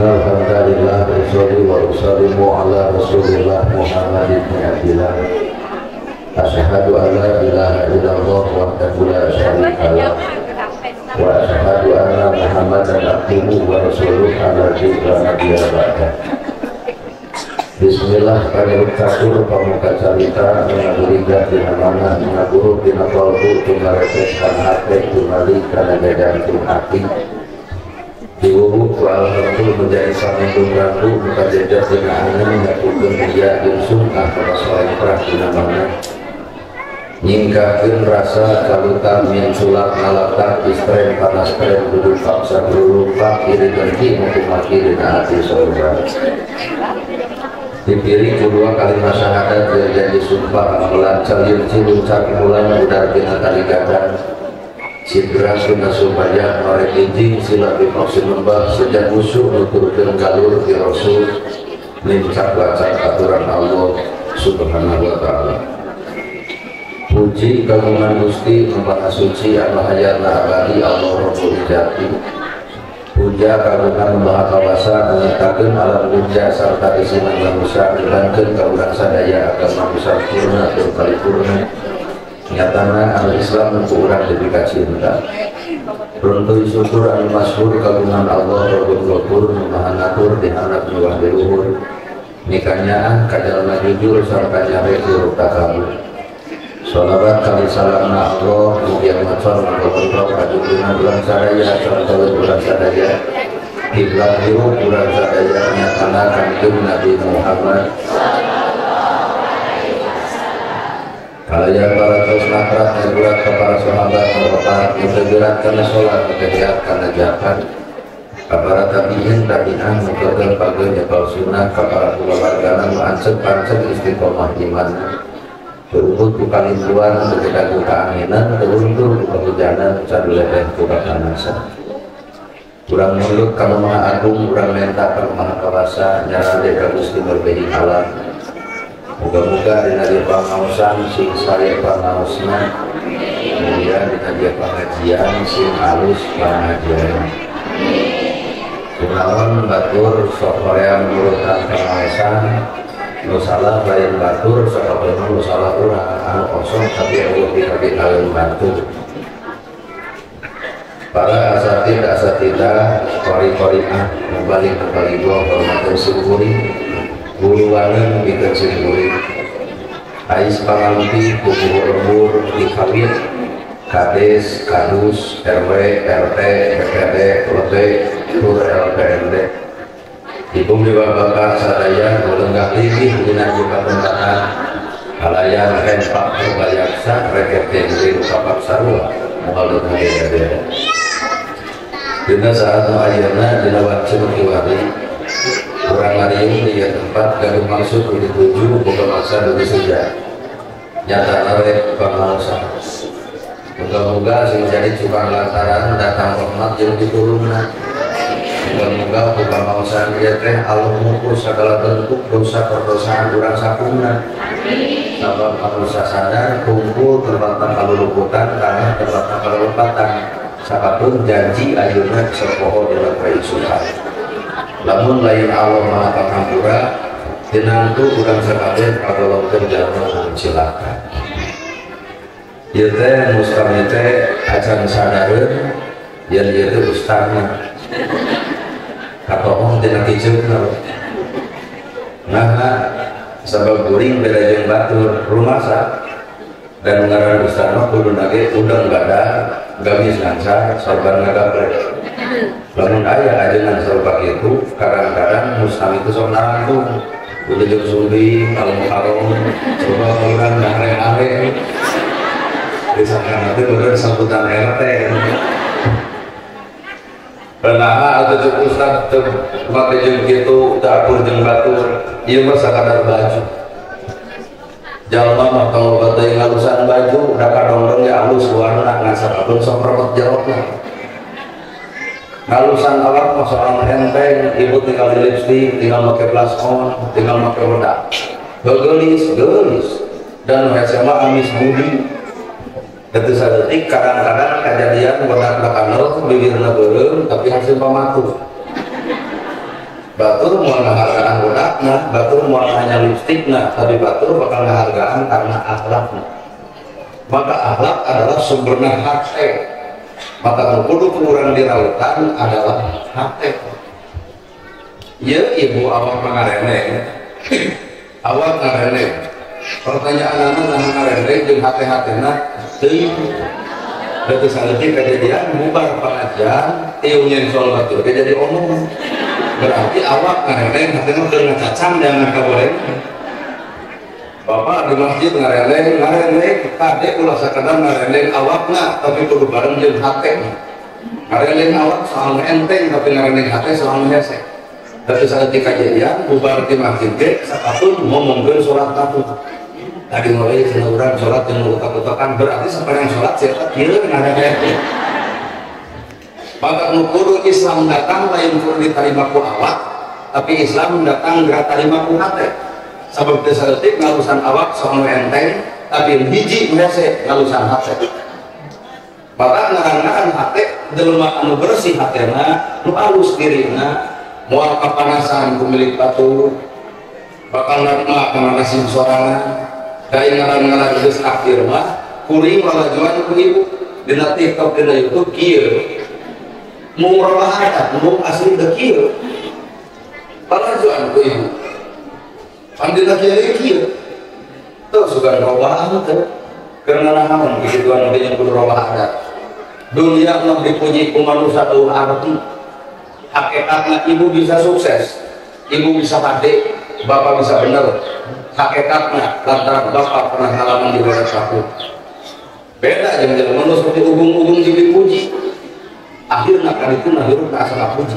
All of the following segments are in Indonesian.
Innalhamdulillah usolli wa usallimu ala rasulillah Muhammad ibn Abdillah. Asyhadu an la ilaha illallah wahdahu la syarika lah wa asyhadu anna Muhammadan abduhu wa rasuluh alladzi la nabiyya ba'dah. Bismillah kalian kasur pamuka carita mengaduliga dina mana menaguru dina kolbu tumareteskan hati tumali kana gadantung hati diwuhu ku alhamdulillah menjadi samendung randu muka jajar dina angin ngakukeun dia insung pada soal perah dina mana nyingkakeun rasa kalutan min sulap nalatan istren panas keren duduk paksa berurupa kiri ganti maupun maki dina hati saudara dipilih kedua kalimat syahadat jadi sumpah amalan calian ciluncak mulan udar bina kali gadang sidra sunnah supaya norek injing sila bimaksud lembah sejak musuh nuturkan galur di rasul lincak lacak aturan Allah subhanahu wa ta'ala. Puji kagungan Gusti membahas suci al-hayat abadi Allah Rabbul Jati. Puja kagungan maha kawasa menyatakan alam dunia serta isinan manusia dibankan kaulang sadaya agama sempurna dan paripurna nyatana al-Islam untuk orang lebih cinta runtuh syukur al-masyhur kagungan Allah Rabbul Ghafur maha ngatur di anak nuwah leluhur nikahnya kajalna jujur serta nyare huruf takabur. Salawat kali salamna Allah mugia matur mangga kadungna bulan sadaya sarta bulan sadaya kiblat hirup bulan sadaya nyatana kanjeng Nabi Muhammad kalian para terus berat kepada sahabat merupakan berat karena sholat kegiat karena jahat kepada tabiin mengkegel pagi nyebal sunnah kepada keluarga pancet istiqomah iman beruntung bukan imbuan berbeda keanginan beruntung kehujanan sadulebeh buka panasa kurang mulut kalau maha agung kurang menta kalau maha kawasa nyara deka Gusti berbehi alam. Moga-moga dina dia pangausan sing sare pangaosna kemudian dina dia pengajian sing halus pengajian kunaon batur sok hoream nurutan pengaosan nu salah lain batur sok hoream nu salah urang anu kosong tapi Allah dikabeh kalian batur para asatidah kori-koriah kembali dua hormatan syukuri buluwangan bikin sendiri ais pangampi kubu lembur dikawin kades, kadus, RW, RT, BPD, LP, tur LPND ibu juga bapak sadaya melenggah tinggi dina juga pembataan halayan rempak berbayaksa reket tinggi rupapak sarua muhalut beda-beda dina saat muayyana dina wajib kiwari orang hari di tempat gaduh maksud dituju bukan masa dulu saja nyata narek pengalasan moga-moga sing jadi cukang lantaran datang rahmat yang diturunkan moga-moga bukan mausan dia teh Allah mengukur segala bentuk dosa perdosaan kurang sakuna sabab manusia sadar kumpul terbantang kalau luputan karena terbantang kalau lupatan siapapun janji ayeuna sepoho dalam keisuhan lamun lain Allah maha pangampura dinantu urang sakabeh kagolongkeun jalma cilaka ieu teh mustami teh acan sadareun yen ieu teh ustazna katohong tina kiceukna nah sabab kuring beda jeung batur rumasa dan ngaran ustazna kudu nage udang gada gamis lancar sorban ngagaprek lamun aya ajengan serba itu kadang-kadang muslim itu sok narantung udah jeung sumbing al-muharram coba urang are-are disangkan teh bener sambutan RT pernah atau cuk ustaz teu make jeung kitu teu akur jeung batur ieu mah sakadar baju jalma mah kalau bateuy ngalusan baju da kadondong ya alus warna ngan sakabun sok repot jerotna ngalusan alat mah soal enteng ibu tinggal di lipstick tinggal pakai blush on tinggal pakai bedak gelis dan SMA amis budi itu sadetik kadang-kadang kejadian bedak belakang bibirna beureum tapi hasil pamatu batur mau menghargaan budakna, batur mau hanya lipstikna, tapi batur bakal menghargaan karena akhlakna. Maka akhlak adalah sumbernya hati. Maka kudu kurang dirautan adalah hati. Ya ibu awak mengarene, awak ngarene. Pertanyaan anak ngarene jeung hati-hatina teuing. Berarti saleutik kejadian bubar pengajian, tiungnya soal batur jadi omong. Berarti awak ngareleng hatina teu ngacacang jangan kaboleng. Bapak di masjid ngareleng kade ulah sakadar ngareleng awakna tapi kudu bareng jeung hate. Ngareleng awak soal enteng tapi ngareleng hate soal hese. Tapi saleutik kejadian bubar di masjid ge sakatun ngomongkeun salat takut. Tadi mulai cenah urang salat jeung utak-utakan berarti saperang salat sia kieu ngareleng. Maka kudu Islam datang lain kudu diterima ku awak, tapi Islam datang gerak terima ku hate. Sabab teu saeutik ngalusan awak soal enteng, tapi hiji hese ngalusan hate. Maka ngaran-ngaran hate jelema anu bersih hatena, nu alus dirina, moal kapanasan ku milik batur, bakal narima kamanasin sorangan, kain ngaran-ngaran geus akhir mah kuring lalajuan ku ibu dina TikTok dina YouTube kieu. Murah ada, murah asli dekil. Pelajaran ku ibu. Pandina kiai kieu. Tuh sugan robah teh. Karena naon begituan yang kudu robah ada. Dunia mah dipuji ku manusia eueuh arti. Hakikatna ibu bisa sukses. Ibu bisa hade, bapak bisa bener. Hakikatna lantaran bapak pernah ngalaman di luar saku. Beda jeung jelema nu seperti ubung-ubung jeung dipuji. Akhirnya kali itu hirup ke asal puji.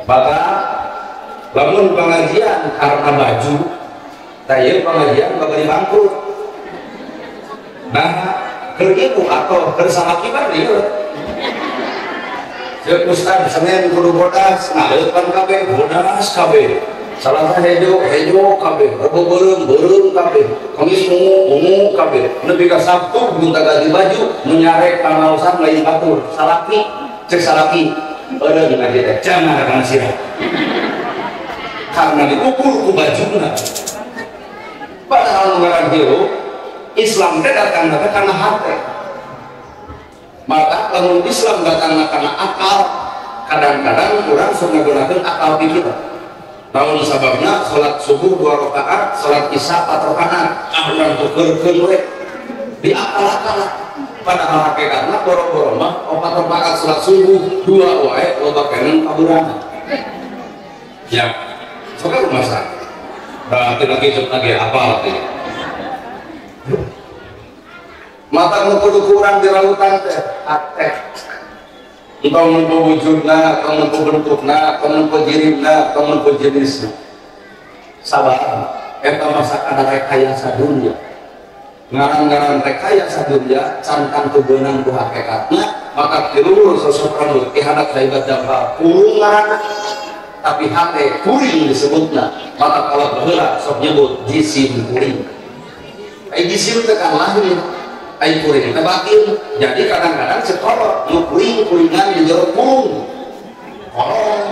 Maka bangun pengajian karena baju saya pengajian bakal bangkrut. Nah kerjiku atau bersama kibar dia si Ustaz Senin kudu bodas ngaleupan kabeh bodas kabeh salahnya hejo kabeh, rebo berem kabeh, kamis ungu kabeh, nepi ka Sabtu minta ganti baju, menyarek panausan lain batur, salaki, cek salaki, ada dengan dia, jangan akan sirah, karena diukur ku bajuna. Padahal ngaran hero, Islam teh datang karena hati. Maka kalau Islam datang karena akal, kadang-kadang kurang menggunakan akal kita. Tahun sababnya sholat subuh 2 rakaat, sholat isya 4 rakaat, orang tuker-tuker we diakal-akal. Padahal hakikatnya boro-boro mah 4 rakaat sholat subuh 2 wae loba kenen kaburangan. Ya, soalnya rumah saya. Berarti lagi lagi apa lagi? Mata kudu kurang di lautan teh, atek. Entah menpo wujudna, entah menpo bentukna, entah menpo jiribna, entah menpo jenisna. Sabar, eta masakan rekayasa dunia. Ngarang-ngarang rekayasa dunia, cantang kebenang ku hakikatna, maka tiluhur seseorang ihadap saibat jambal kurung ngarana, tapi hate kuring disebutna. Maka kalau baheula sok nyebut jisim kuring. Jisim tekan lahir. Ayo kuring tebakin, jadi kadang-kadang sekolot kuringan di jero kurung korong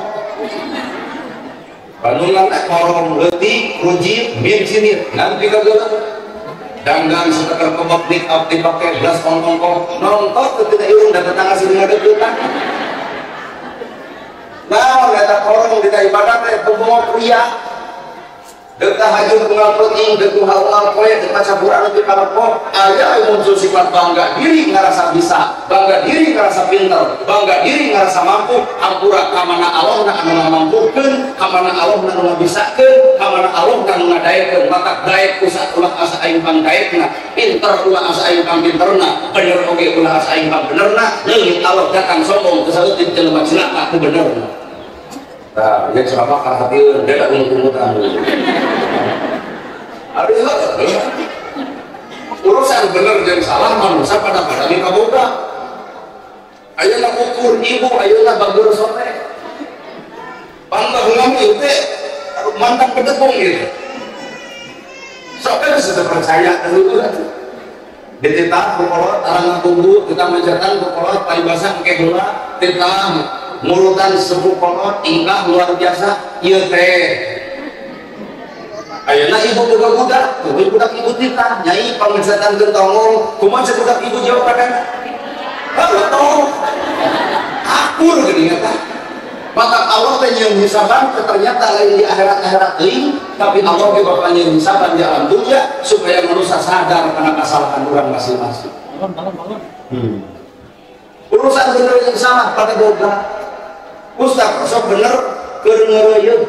bandungan korong letik, rujit, bin sinit nanti kagak danggang setelah kebab make-up dipakai belas kongkong nonton ketika irung dan tetangga sini ada depan nah kata korong kita ibadat kebunga pria Dekah hajur tunggal penting, dekah tunggal poe, dekah caburan nanti kamar po. Ada yang muncul sifat bangga diri ngerasa bisa, bangga diri ngerasa pintar, bangga diri ngerasa mampu. Ampura kamana Allah nak mampukan, kamana Allah nak ngabisakan, kamana Allah nak ngadayakan. Maka daek usah ulah asa aing pang daekna, pintar ulah asa aing pang pinterna, bener oge ulah asa aing pang benerna. Leungit Allah datang sombong kesaeutik jelema cilaka ku benerna. Nah, yang selama karhatir dia tak umut-umutan dulu. Ada urusan bener dan salah manusia pada ini kaboga. Ayeuna ukur ibu, ayeuna bagur sore. Pantah ulama itu mantan pedekung gitu. Soalnya sudah percaya dulu. dititah kukolot arang tunggu kita mencetan kukolot paribasan ke gula titah mulutan sepuh kolot tingkah luar biasa ieu teh ayeuna ibu juga budak ibu titah nyai pamencetan gentongong kumaha cek budak ibu jawab kan betul akur geuning eta maka Allah teh nyeun hisaban ternyata lain di akhirat teuing tapi Allah ge bakal nyeun hisaban di alam dunya supaya manusia sadar karena kesalahan orang masing-masing. Urusan bener yang salah pada boga Ustaz sok bener keur ngeureuyeuh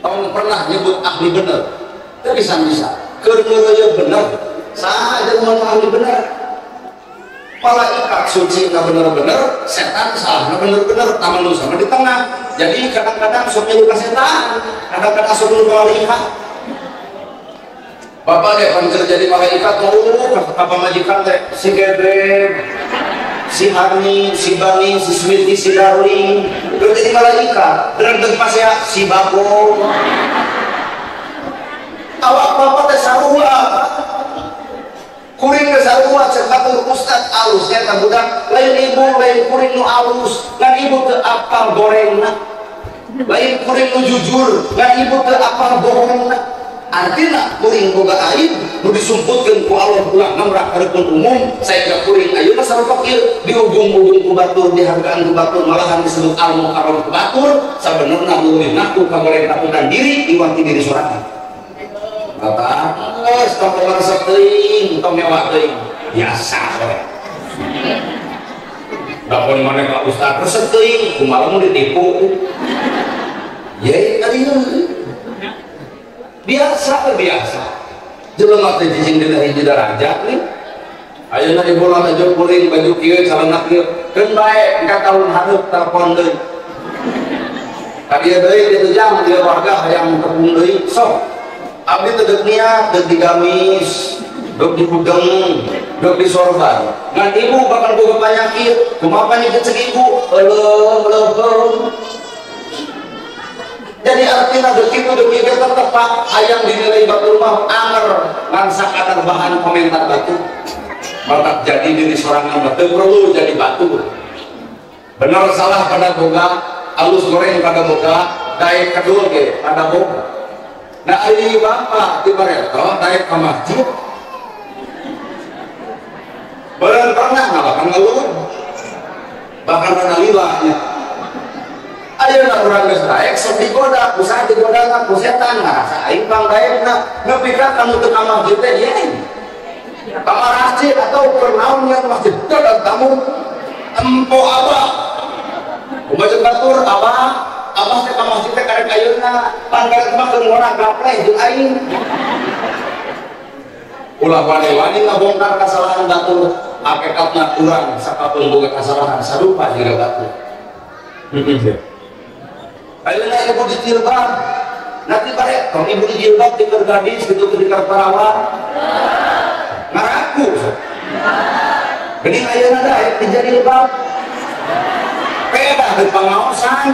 tahun pernah nyebut ahli bener teu bisa keur ngeureuyeuh bener saha jeung mun ahli bener malaikat suci nggak bener-bener setan salah nggak bener-bener taman lu sama di tengah jadi kadang-kadang sok nyuruh ke setan kadang-kadang sok nyuruh ke malaikat bapak deh kan kerja di malaikat mau apa majikan teh si Gebeb si Harni si Bani si Smiti si Darling kerja di malaikat dan pas ya si Babo awak bapak teh sarua kuring ke sarua cek batur ustad alus eta budak lain ibu lain kuring nu alus ngan ibu teu apal gorengna lain kuring nu jujur ngan ibu teu apal bohongna artina kuring boga aib nu disumputkeun ku Allah ulah ngamrak hareupeun umum saengga kuring ayeuna sarupa kieu dihubung-hubung ku batur dihargaan ku batur malahan disebut al mukarram ku batur sabenerna leuwih ngaku kamarentapunan diri iwati diri sorangan kata tong resep teuing tong mewah teuing biasa we dapun maneh ka ustaz resep teuing kumaha mun ditipu ye tadi biasa jelema teh jijing dina hiji darajat nih ayeuna ibu lana jeung kuring baju kieu calana kieu keun bae engka tahun hareup telepon deui tadi deui di jam di warga hayang tepung deui sok abdi teu niat deuk digamis deuk dibudeng deuk disorban ngan ibu bakal boga panyakit kumaha panyakit ceuk ibu euleum jadi artinya deuk kitu deuk ieu tetep Pak hayang dinilai batur mah anger ngan sakadar bahan komentar batu maka jadi diri sorangan teu perlu jadi batu benar salah pada boga alus goreng pada boga daek kedul ge pada boga nah ari bapak di Bareto naik ke masjid beureun pernah ngalakan ngeluh bahkan rada lilahnya ayeuna urang geus daek sok digoda kusaha digodana ku setan ngarasa aing pang daekna nepi ka kanu teu ka masjid teh yen ka masjid atau pernaon nya masjid dadak tamu empo abah kumaha batur abah abah teh ka masjid teh karek ayeuna panggaret mah keur ngora gapleh jeung aing ulah wani-wani ngabongkar kasalahan batur hakikatna urang sakapeung boga kasalahan sarupa jeung batur ayeuna ibu di jilbab nanti bare tong ibu di jilbab di keur gadis kitu di keur perawan ngaraku geuning ayeuna daek di jilbab beda deuk pangaosan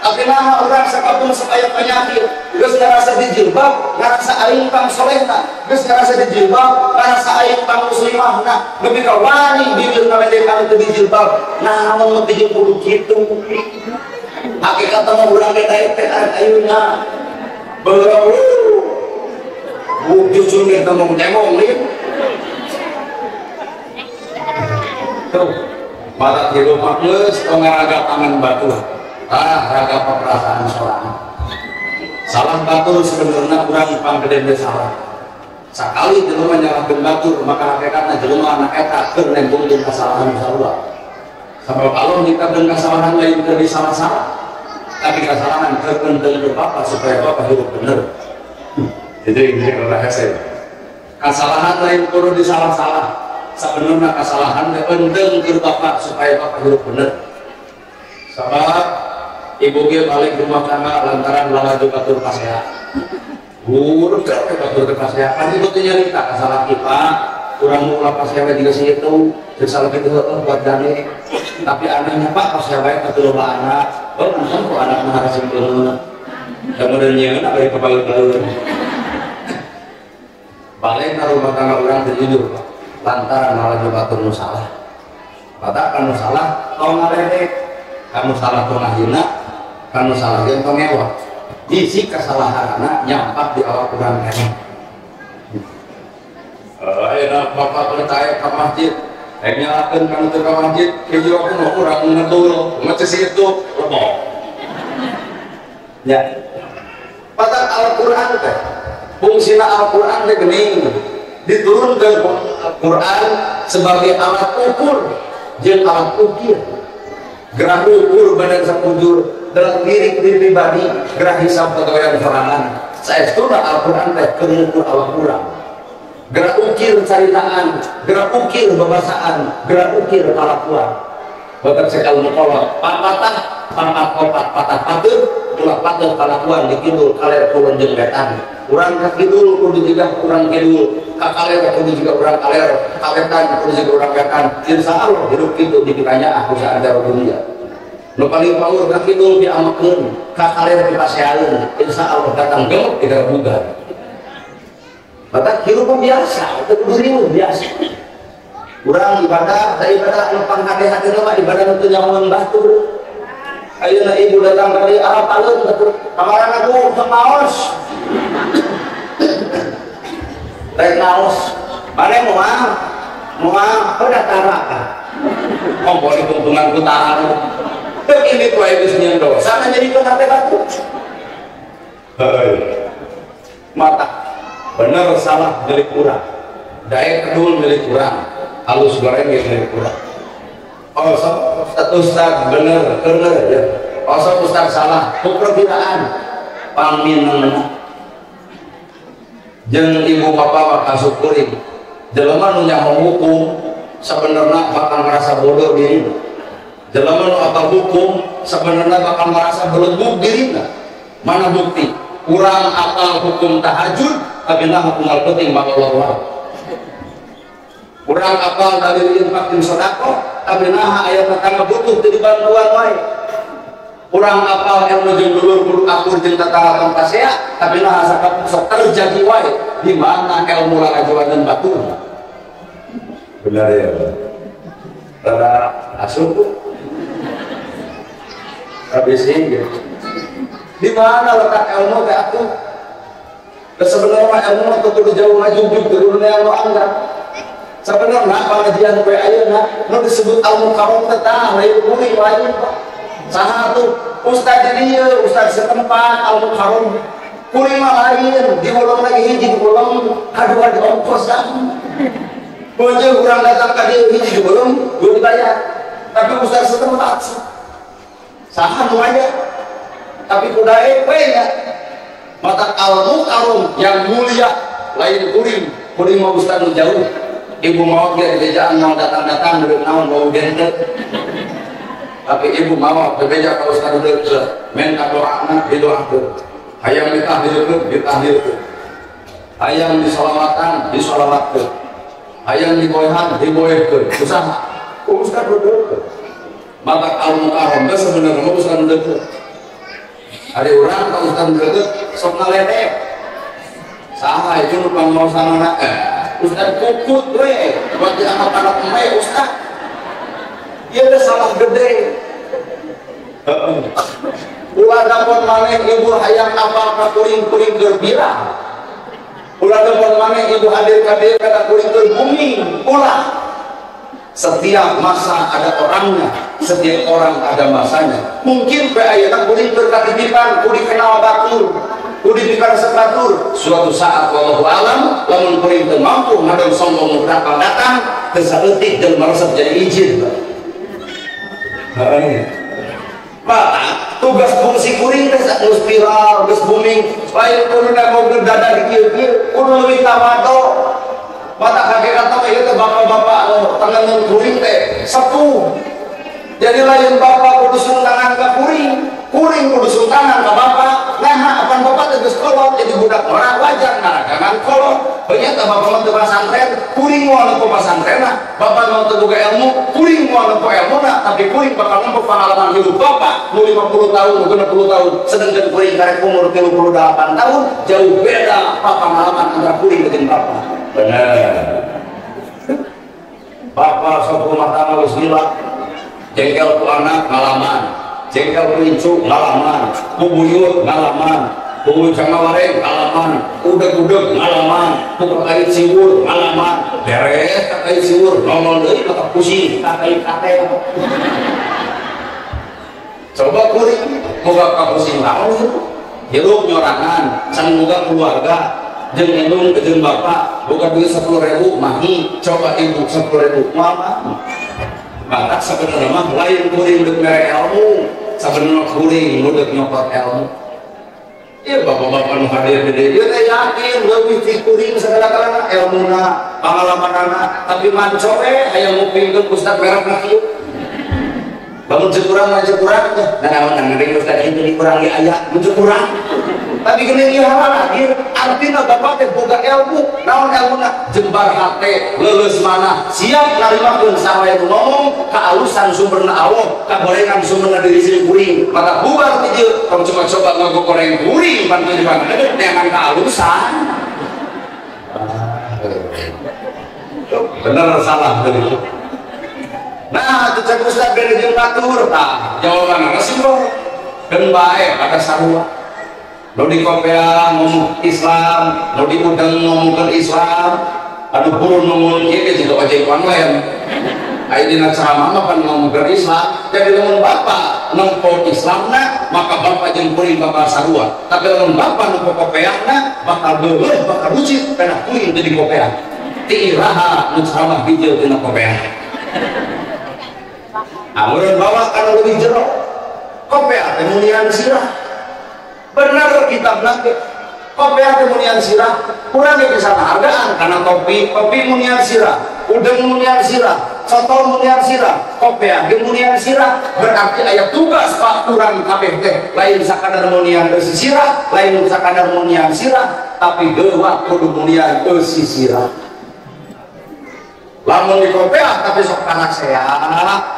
tapi nama orang sakapun supaya penyakit geus ngarasa di jilbab ngarasa aing pang solehna geus ngarasa di jilbab ngarasa aing pang muslimahna nepi ka wani bibir ngaledek teu di jilbab naon teh jeung kudu kitu hakikat mah urang ge daek teh ayeuna beurang justru ge teu demong nih tuh barat hidup mah geus ngaraga tangan batu raga perasaan seorang salah batur sebenarnya kurang pangkeden salah sekali jelema nyalahkeun batur maka hakikatna jelema anak eta keur nembungkeun kesalahan sarua sabab Allah nyiptakeun kesalahan lain keur disalah-salah tapi kesalahan keur kenteun Bapak supaya Bapak hidup bener jadi ini rahasia kesalahan lain kudu disalah-salah sebenarnya kesalahan penting keur Bapak supaya Bapak hidup bener sabab ibu ge balik rumah tangga lantaran lalaju batur paseha buruk capek batur paseha kan ibu teh nyarita kasalahan kita kurang mula paseha juga sih itu salah kitu buat dane tapi anaknya Pak paseha bae katu loba anak nonton kok anak mah harasikeun kemudian nyeun bari kebalut-balut balik na rumah tangga orang terjujur lantaran malah coba nu salah kata kanu salah tong ngaledek kanu salah tong ngahina kanu salah yang tong mewah bisi kesalahan anak nyampak di awal kurang kene enak bapak percaya ke masjid nyalakan kanu ke masjid keju aku mau kurang ngedul macam itu lebok ya pada Al-Quran teh fungsina Al-Quran teh geuning diturunkan Al-Quran sebagai alat ukur jeung alat ukir gerah ukur badan sakujur dalam diri pribadi gerah hisab pegawaian sorangan saestuna Al-Quran teh keur awak urang gerah ukir caritaan gerah ukir babasaan gerah ukir kalakuan bakat sekal mukolot patah opat patah pateuh ulah pateuh kalakuan di kidul kaler kulon jeung wetan urang ka kidul kudu juga urang kidul ka kaler kudu juga urang kaler ka wetan kudu juga urang wetan insyaallah hidup kitu dipitanya aku saada dunia nu paling paur ka kidul diamakeun ka kaler dipaseaeun insyaallah datang gemuk tidak bugar maka hidup biasa teu kudu riweuh biasa urang ibadah da ibadah anu panghade-hade mah ibadah teu nyamun batur ayeuna ibu datang dari Arab alun kamaran aku semaos rek naos mane moal pedatara oh boleh tuntungan ku tahan teu ini ku aya geus nyieun dosa jadi ke hate batu mata bener salah milik urang daya kedul milik urang halus goreng milik urang oh Ustaz bener ya oh Ustaz salah perbedaan paminang jeung ibu bapak bakal syukurin jelema nu nyaho hukum sebenarnya bakal merasa bodoh diri jelema nu apal hukum sebenarnya bakal merasa belebuk dirinya mana bukti kurang apal hukum tahajud tapi nah hukum al-penting bakal Allah kurang apal dari infak dan sedekah tapi nah aya tetangga butuh jadi bantuan wae kurang apal ilmu jeung dulur kudu akur jeung tetangga pasea tapi nah asa sok terjadi wae di mana ilmu larajuan batur benar ya rada asup habis ini di mana letak ilmu teh atuh sebenarnya ilmu teh kudu jauh ngajujug turunnya anu anggap sebenarnya pengajian we ayeuna nu disebut al-mukarram teh tah lain kuring lain saha tuh ustaz di dieu ustaz setempat al-mukarram kuring mah lain diulung lagi hiji diulung kadua di ongkos dah beunjeu urang datang ka dieu hiji diulung kudu dibayar tapi ustaz setempat saha nu aya tapi kudae we nya mata al-mukarram yang mulia lain kuring mah ustaz nu jauh ibu mau dia di bejaan mau datang-datang duduk naon mau gente tapi ibu mau di beja kalau sekarang duduk minta doa anak didoakan hayang ditahlilkan hayang disolawatan disolawatkan hayang diboyhan diboyhkan usaha ustaz duduk maka al-mukarram itu sebenarnya ustaz duduk ada orang kalau ustaz duduk sok ngaledek saha itu numpang mau sana ustaz kukut we buat anak-anak emai ustaz iya udah salah gede ulah dapet maneh ibu hayang apal ka kuring-kuring gerbira ulah dapet maneh ibu hadir-hadir kata kuring bumi ulah setiap masa ada orangnya setiap orang ada masanya mungkin pe ayeuna kuring berkatipan kudu kenal batur kudu dikarasa batur suatu saat wallahu alam lamun kuring teu mampu ngadon sombong bakal datang teu saeutik jeung maresep jadi izin maka tugas fungsi kuring teh geus viral geus booming lain kudu mau dada di kieu-kieu kudu leuwih tawadhu mata hakikat mah ieu teh bapak-bapak anu tangan kuring teh sepuh jadi lain bapak kudu suntangan ka kuring kuring kudu suntangan ka bapak nah apan bapak teh geus kolot jadi budak orang wajar jangan kolot. Ternyata bapak teu pasantren kuring moal nempo pasantrena, bapak mau teu boga ilmu kuring moal nempo ilmuna, tapi kuring bakal nempo pengalaman hidup bapak nu 50 tahun nu 60 tahun sedangkan kuring karek umur 38 tahun jauh beda pengalaman antara kuring dengan bapak. Bener. Bapak sok rumah tangga geus gila. Jengkel ku anak ngalaman, jengkel ku incu ngalaman, ku buyut ngalaman, ku cangaware ngalaman, udeg-udeg ngalaman, ku kakait siwur ngalaman, beres kakait siwur nongol deui maka pusing kakait kate. Coba kuring boga kapusing naon hirup nyorangan can boga keluarga jeung indung jeung bapak boga duit 10.000 mahi coba ibu 10.000 mama. Maka sebenarnya mah lain kuring udah mere ilmu, sebenarnya kuring udah nyokot ilmu. Iya bapak-bapak nu hadir di dia teh yakin leuwih ti kuring segala-galana ilmuna, pangalamanana, tapi mancoe aya ngupingkeun ustad merek na kieu. Bangun cekurang mah cekurang teh, naon ngeuring ustad itu dikurangi aya mun cekurang. Tapi geuning ieu halal hadir, artina bapak teh boga ilmu, naon ilmuna? Jembar hate, leuleus mana, siap narimakeun sawae nu ngomong, kaalusan sumberna Allah, kagorengan sumberna diri sendiri kuring. Maka bubar ti dieu, tong coba-coba ngagoreng kuring pan teu dimana deuk neangan kaalusan. Bener salah tadi. Nah, itu cek ustad bere jeung batur, tah jawabanna simpel. Keun bae ada sarua. Lo di kopea ngomong Islam, lo di udang ngomongkan Islam, anu burun ngomong kieu juga ojek online. Ayo dina ceramah mah pan ngomongkan Islam, jadi lamun bapak nempo Islamna, maka bapak jeung kuring bakal sarua. Tapi lamun bapak nempo kopeana, bakal beuleuh, bakal rucit kana kuring jadi kopea. Ti iraha nu ceramah hijau tina kopea. Amun bawa kana leuwih jero, kopea teh munian sirah. Benar kitab nanti kopea teh munian sirah kurang bisa hargaan karena kopi munian sirah udang munian sirah soto munian sirah kopea ge munian sirah berarti aya tugas pak kurang kabeh teh lain sakadar munian eusi sirah lain sakadar munian sirah tapi geua kudu munian eusi sirah. Lamun di kopea tapi sok panasea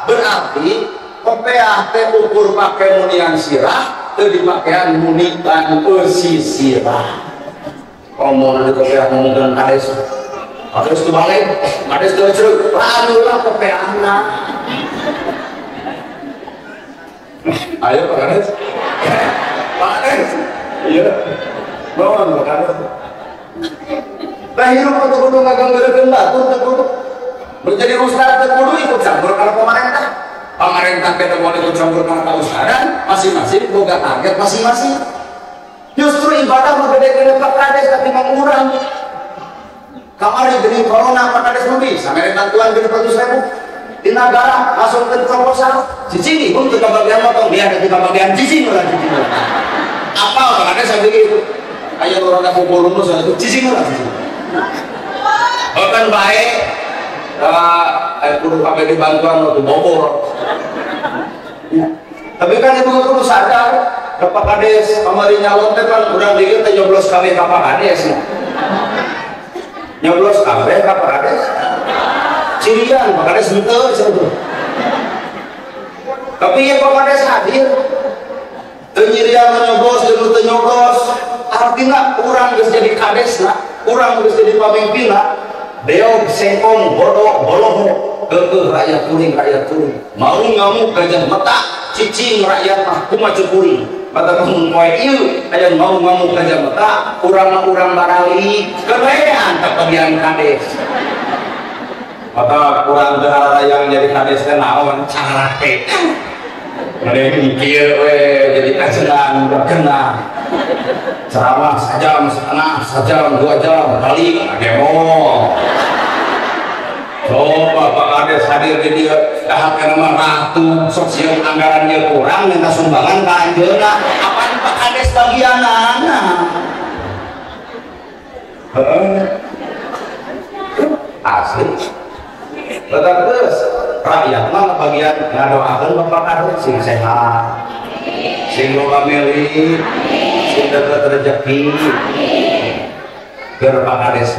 berarti kopea teh ukur pake munian sirah teu dipakaian munikan eusi sirah. Omong di kopea ngomongkeun kades. Kades teu balik, kades teu ceuk, lalulah kopeana. Ayo Pak Kades. Pak Kades. Iya. Naon Pak Kades? Lah hirup kudu ngaganggeurkeun batur teh kudu. Menjadi ustaz teh kudu ikut campur kana pemerintah. Pemerintah kita boleh ikut campur karena keusahaan masing-masing boga target masing-masing. Justru ibadah membedakan Pak Kades tapi mengurang. Kamari geni corona Pak Kades lebih sampai bantuan geni 100.000 di negara langsung ke proposal. Cicing pun kita bagian motong dia ada kita bagian cicing lah cicing. Apa Pak Kades sampai gitu? Ayo orang aku bolong saya itu cicing lah cicing. Bahkan baik. Kudu kabeh dibantuan untuk bobor. Ya. Tapi kan ibu kudu sadar, Pak Kades kamari nyalon teh kan urang dieu teh nyoblos kabeh ka Pak Kades. Nyoblos kabeh ka Pak Kades. Cirian Pak Kades henteu cenah. Tapi ya Pak Kades hadir. Teu nyirian nyoblos jeung teu nyoblos, artina urang geus jadi kadesna, urang geus jadi pamimpinna. Beog sengkong bodoh boloho kekeh rakyat kuring mau ngamuk gajah mata cicing rakyat mah kumaha kuring kata kamu poe ieu aya mau ngamuk gajah mata urang barali kerean ka bagian kades maka kurang teu yang jadi kades teh naon carate ngeureun kieu we jadi ajengan berkenaan ceramah sejam setengah sejam 2 jam kali demo. Coba Pak Kades hadir di dia kahake nama ratu sosial anggarannya kurang minta sumbangan ka anjeunna apaan Pak Kades bagianana asli terus rakyat mah bagian ngadoakeun Bapak Kades sing sehat sing boga meli Sunda rezeki keur Kades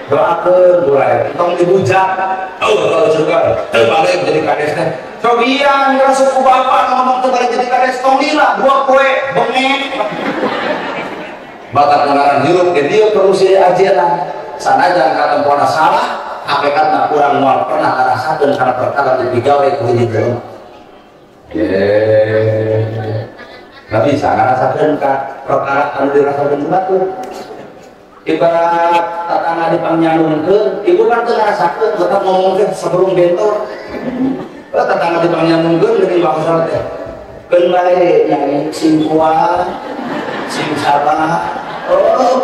doakeun mulai tong dibujak kalau juga balik jadi Kades teh cobian ngerasa suku bapak ngomong teu balik jadi Kades tong lila dua poe bengek batak ngaran hirup ke dieu perlu si ajeuna sanajan katempona salah hakikatna kurang moal pernah ngarasakeun kana perkara digawe ku hiji jelema nggak bisa ngarasakeun ka perkara anu dirasakeun batur ibarat tatangga dipangnyalungkeun ibu kan teu ngarasakeun tetep ngomongkeun sebelum bentor tatangga dipangnyalungkeun geuning bangsa teh keun bae nyanyi sing kuat sing sabar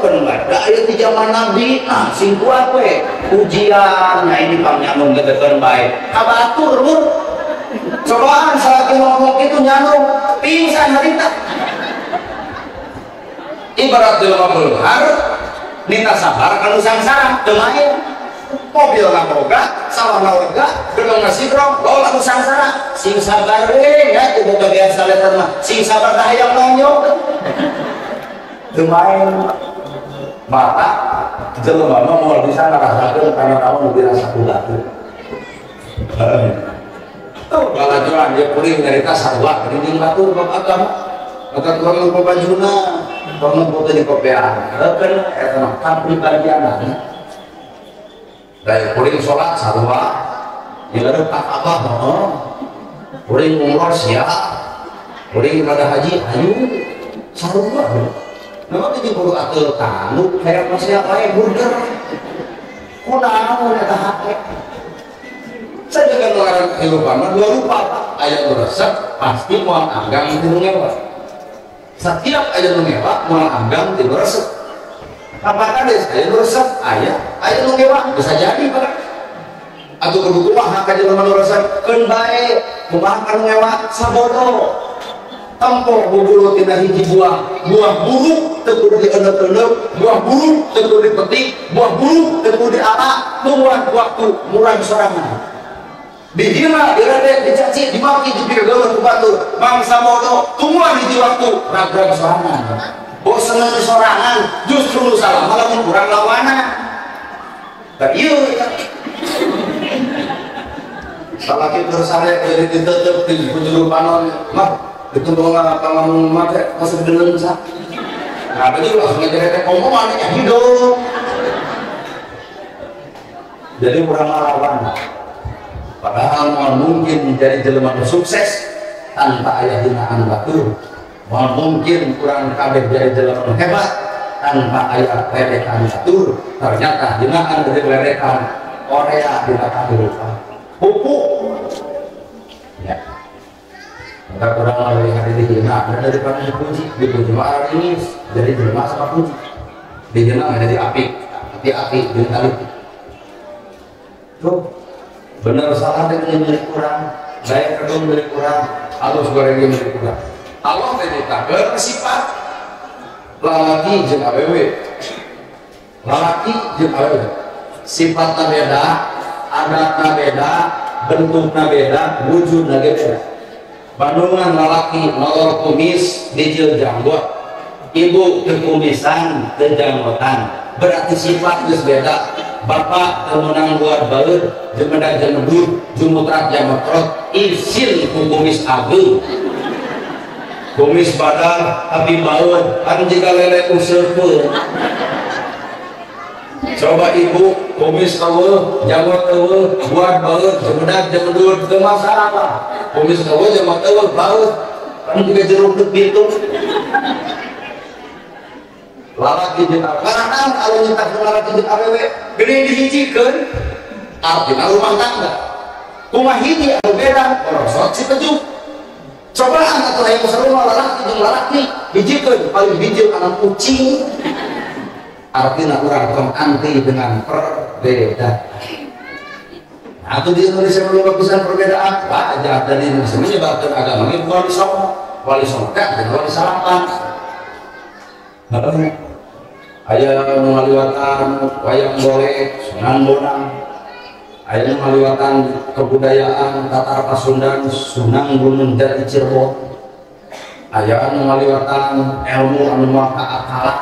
keun bae da aya di zaman nabi sing kuat we ujian nya ini pangnyalungkeun keun bae ka batur lur cobaan salaki ngomong itu nyalung pingsan harita ibarat jelema beulhar minta sabar kalau sangsara temain mobil boga sawah lega gedung nasigrong bawa lagu sangsara sing sabar ya tidak biasa letter mah sing sabar dah yang nonyok temain mata jelema mah moal bisa ngarasakeun kana tahu dirasa kudat tuh balajuan dia kuring nyarita sarua geuning batur bab agama maka kurang lupa bajuna kurang lupa di kopian kan eta mah kan pribadiana dari kuring sholat sarua dilareup ka Ka'bah kuring umroh sia kuring ibadah haji ayu sarua nama teh kudu atur tanu hayang masih lain burger kunaon eta hake saya kan melarang kehidupan dua rupa ayat resep pasti mual anggang di ngewa setiap ayat ngewa mual anggang di resep apa Kades ayat resep ayat ngewa bisa jadi pak atau kudu kumaha ka jelema nu resep keun bae kumaha ka ngewa sabodo tempo bubulu tina hiji buah buruk teu kudu dieuneuk-euneuk buah buruk teu kudu dipetik buah buruk teu kudu diala tungguan waktu murang sorangan dihina, direde, dicaci, dimaki, dipirgaul ku batur bangsa bodoh, tungguan hiji waktu ragrag sorangan bosan di sorangan, justru nu salah malah mun kurang lawanan dan ieu salah kitu sare jadi ditutup di penjuru panon mah ditunggu ngalaman mate masuk deuleuh sa nah baju langsung ngejeret omongan nya hidup jadi kurang lawan padahal mungkin menjadi jelema sukses tanpa aya hinaan batur mungkin kurang kabeh jadi jelema hebat tanpa aya ledekan batur ternyata hinaan dari ledekan Korea dina kehidupan pupuk ya maka kurang lebih hari dihina daripada dipuji mah ini jadi jelema sama puji dihina jadi apik hati-hati dengan tuh benar salah dengan milik kurang daya kedung milik kurang halus goreng milik kurang Allah menyatakan sifat lalaki jeung awewe sifatnya beda adatnya beda bentuknya beda wujudnya beda bandungan lalaki nolol kumis dijil janggot ibu kekumisan dan janggotan berarti sifat geus beda bapak temenang buat baut jemedak jemedur jumutrak jamotrot isin kumis agung kumis badar tapi baut kan jika lele useupeun coba ibu kumis eueuh jamot eueuh buat baut jemedak jemedur teu masalah kumis eueuh jamot eueuh baut kan juga jeruk teu pintu lalaki jeung karena kalau nyetak lalaki jeung awewe gede dihijikeun artinya rumah tangga kumaha hiji anu beda korosot si pejuk cobaan atuh hayang sarua lalaki jeung lalaki hijikeun paling hiji anak kucing artinya urang tong anti dengan perbedaan atau di Indonesia belum pisan perbedaan wajar dan Indonesia menyebabkan agama ini wali songo dan wali salapan aya nu ngaliwatan wayang golek Sunan Bonang aya nu ngaliwatan kebudayaan Tatar Pasundan Sunan Gunung Jati Cirebon aya anu ngaliwatan ilmu anu maka akalan.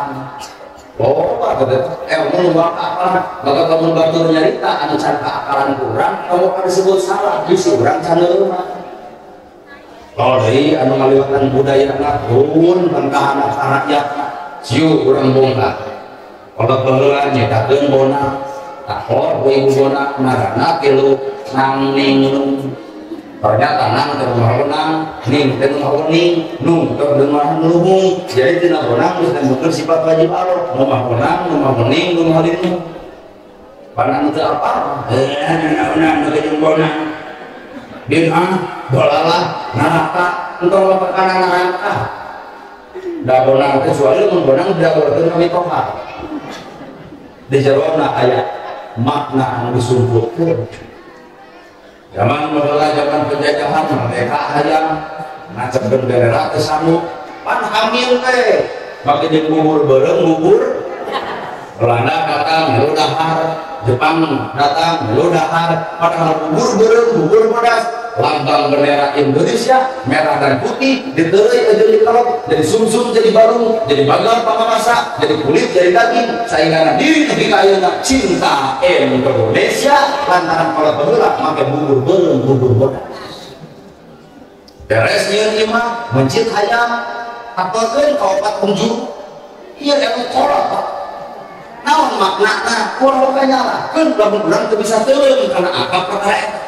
Oh, ilmu anu maka akalan, maka kamu batur nyarita anu can akalan kurang, kamu kan disebut salah, bisi urang can leunah. Oh, deui anu ngaliwatan budayana turun pangkahan rakyat, sieu urang bongkar. Kalau baheula nyetakeun bona, takor ku ibu bona ngaranna kilu nang ninglung. Ternyata nang teu mahonang, ning teu mahoning, nung teu deumah nuhung. Jadi tina bonang geus nembekeun sifat wajib Allah. Nu mahonang, nu mahoning, nu mahalinu. Panang teu apa? Naon nu jeung bonang. Bid'ah, dolalah, neraka, entong lepekana neraka. Da bonang kecuali mun bonang didagolkeun kami toha. Di jerona aya makna anu disumputkeun. Zaman baheula zaman penjajahan mereka hayang ngacepkeun bendera teh sanggup pan hamil teh make jeung bubur beureum bubur Belanda datang lu dahar, Jepang datang lu dahar, padahal bubur beureum bubur bodas lambang bendera Indonesia merah dan putih diteuleuy aja dikalot jadi sumsum jadi barung jadi bagal pamamasa jadi kulit jadi daging saingana diri nepi ka ayeuna cinta Indonesia lantaran kalau baheula make bubur beureum bubur bodas beres nyieun imah mencit hayang apelkeun ka opat penjuru ieu anu kolot naon maknana kurang kanyalakeun lamun urang teu bisa teuleum kana apa perkara eta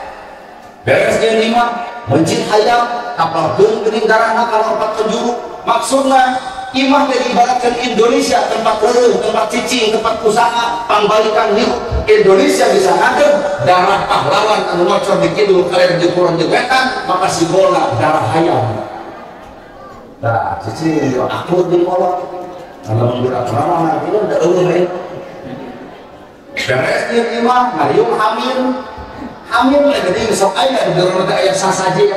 beres jeung imah mencit hayam apalkeun geuning darahna kana opat penjuru maksudna imah teh ibaratkeun Indonesia tempat leureum tempat cicing tempat usaha pangbalikan hirup Indonesia bisa ngadeg darah pahlawan anu ngocor di kidul kaler jeung kulon jeung wetan maka simbolna darah hayam da cicing yo akut jeung kolot lamun budak ramah itu da eueuh lain beres jeung imah ngariung hamil lagi sok aya di dalam aya sasajen.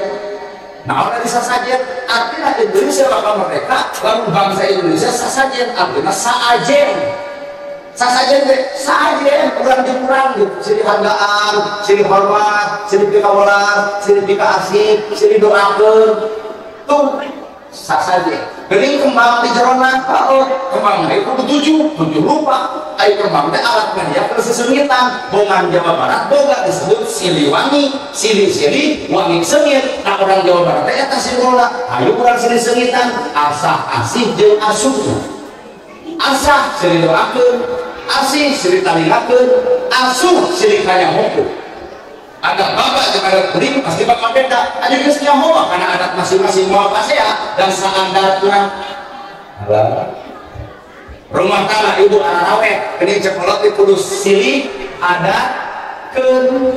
Nah, orang di sasajen artinya Indonesia bakal merdeka, lalu bangsa Indonesia sasajen artinya saajen. Sasajen teh saajen urang jeung urang gitu, sini hargaan, sini hormat, sini pikawelas, sini pikaasih, sini doakeun. Tuh sasajen. Geuning kembang di jerona kaot, kembang itu tujuh rupa. Ai kembang teh alat meriah kesesengitan. Bongan Jawa Barat boga disebut siliwangi, sili-sili, wangi sengit. Nah orang Jawa Barat teh eta simbolna. Ayo urang sili sengitan, asah asih jeung asuh. Asah sili doakeun, asih sili talingakeun, asuh sili kanyahokeun. Adat bapak jeung adat kuring pasti bakal beda. Ada geus nyaho karena adat masing-masing moal pasea dan saadatna. Rumah tangga ibu ararawet geuning cekolot kudu silih adatkeun.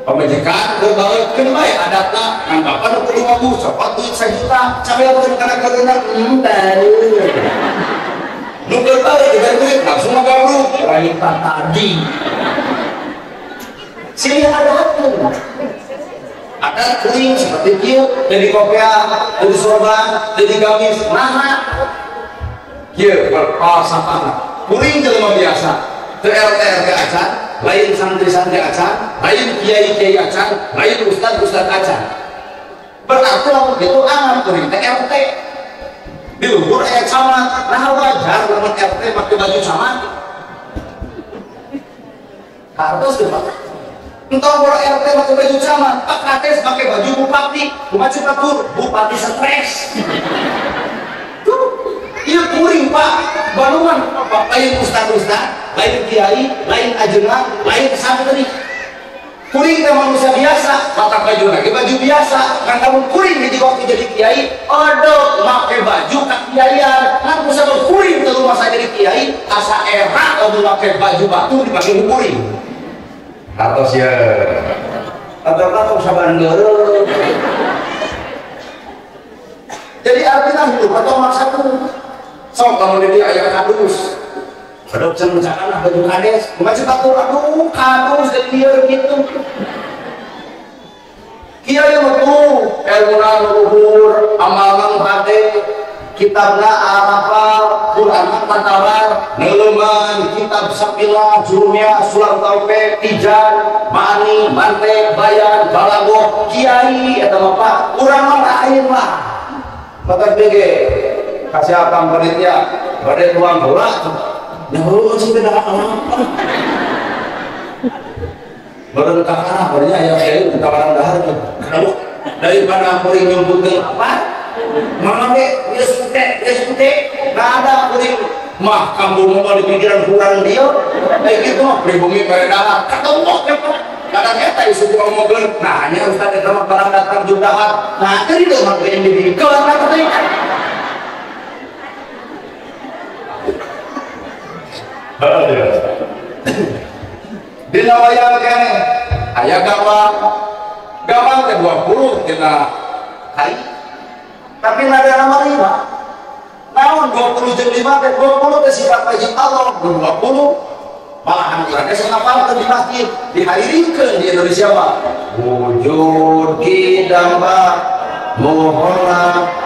Pamajikan teu baeutkeun bae adatna ngan bapak nu kudu ngomong copot duit 1 juta cabeulkeun kana keureunan teu. Nu keur bae diberi duit langsung ngagabruk lain tadi. Silih adatkeun. Adat kuring seperti kieu, jadi kopiah, jadi sorban, jadi gamis, naha. Kieu palsafahna. Kuring jelema biasa, teu RT acan, lain santri-santri acan, lain kiai-kiai acan, lain ustad-ustad acan. Berarti lamun kitu angan kuring teh RT. Di luhur aya camat, nah wajar lamun RT make baju camat. Hartos teu Pak. Entah orang RT pakai baju camat, Pak Kades pakai baju bupati, bupati batur, bupati stres. Tuh, iya kuring Pak, balungan Pak, lain ustad-ustad, lain kiai, lain ajengan, lain santri. Kuring teh manusia biasa, pakai baju lagi baju biasa. Kan kamu kuring di waktu jadi kiai, aduh, pakai baju kekiaian. Kan bisa kuring di rumah saya jadi kiai, asa era kamu pakai baju batur dipakai kuring. Atos ya atau saban geureuh. Jadi artinya hidup atau maksaku sok kalau dia aya kadus padok cenah baju kades kumaha batur aduh kadus dan lieur gitu kieu betul ilmuna luhur amalna hade kitabna arafal Quran tatalar neuleungan kitab sapilah jurumnya sulam taupe tijan mani mante bayan balagoh kiai eta mah Pak urang mah lain lah Mata BG kasih apa panitia pada tuang bola nyawa sih beda apa baru kakak barunya ayah saya tawaran dahar kalau daripada aku nyumput ke apa mama be yes putih nggak ada aku mah kamu mau di pikiran kurang dia kayak gitu mah pribumi pada ketemu kadang kita isu ngomongin nah hanya Ustaz itu mah barang datang jutaan nah dari itu mah yang dibikin kalau dina wayang kene aya gawang ke 20 dina hari tapi nada nama 5 naon 20 jeung 5 teh 20 teh sifat wajib Allah 20 malahan urang geus ngapal teh di masjid dihadirikeun di Indonesia mah wujud kidamba mohonlah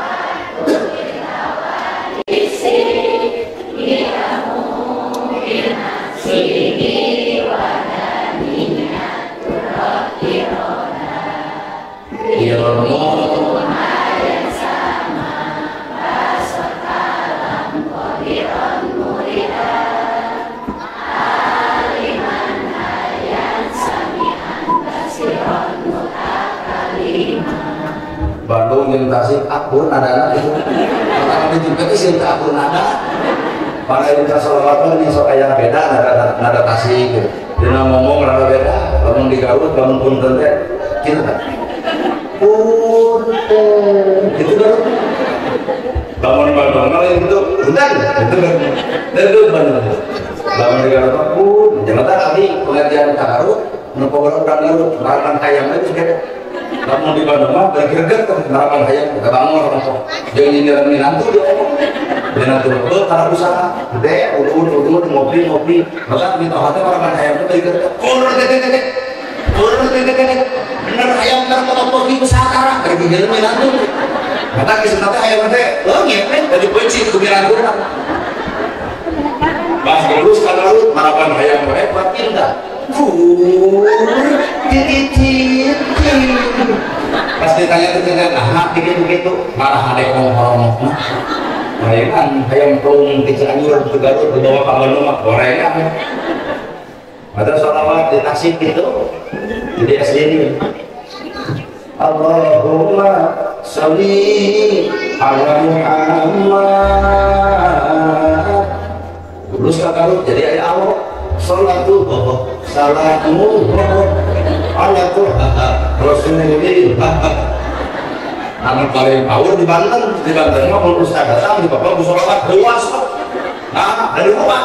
Bandung yang Tasik akun ada itu pertama juga itu yang akun ada para yang salawat ini sok aya beda nada Tasik gitu dia ngomong rada beda bangun di Garut bangun punten teh gitu kan punten gitu kan bangun Bandung lain itu punten itu kan itu Bandung bangun di Garut pun jangan tak kali pengajian ke Garut menepok orang Garut makan ayam itu kayak kamu di Bandung mah bergerak ke narapan hayang ke bangun orang sok jangan nyinyiran minantu dia nanti betul karena usaha gede udah ngopi maka minta hati narapan hayang itu bergerak kurang bener hayang ntar mau pergi pesakara dari nyinyiran minantu maka kisah nanti hayang nanti ngepet dari benci ke minantu pas lulus kan lalu narapan hayang hebat indah pas ditanya itu nah begitu marah ada yang ngomong bayangan ayam tung di Cianjur ke Garut dibawa ke Bandung mah gorengan ada sholawat di Tasik gitu jadi SD ini Allahumma sholli ala Muhammad lulus ke Garut jadi ayah Allah salatu salamu ala Rasulillah anak paling power di Banten mah kalau Ustaz datang di bapak bersolawat luas nah dari rumah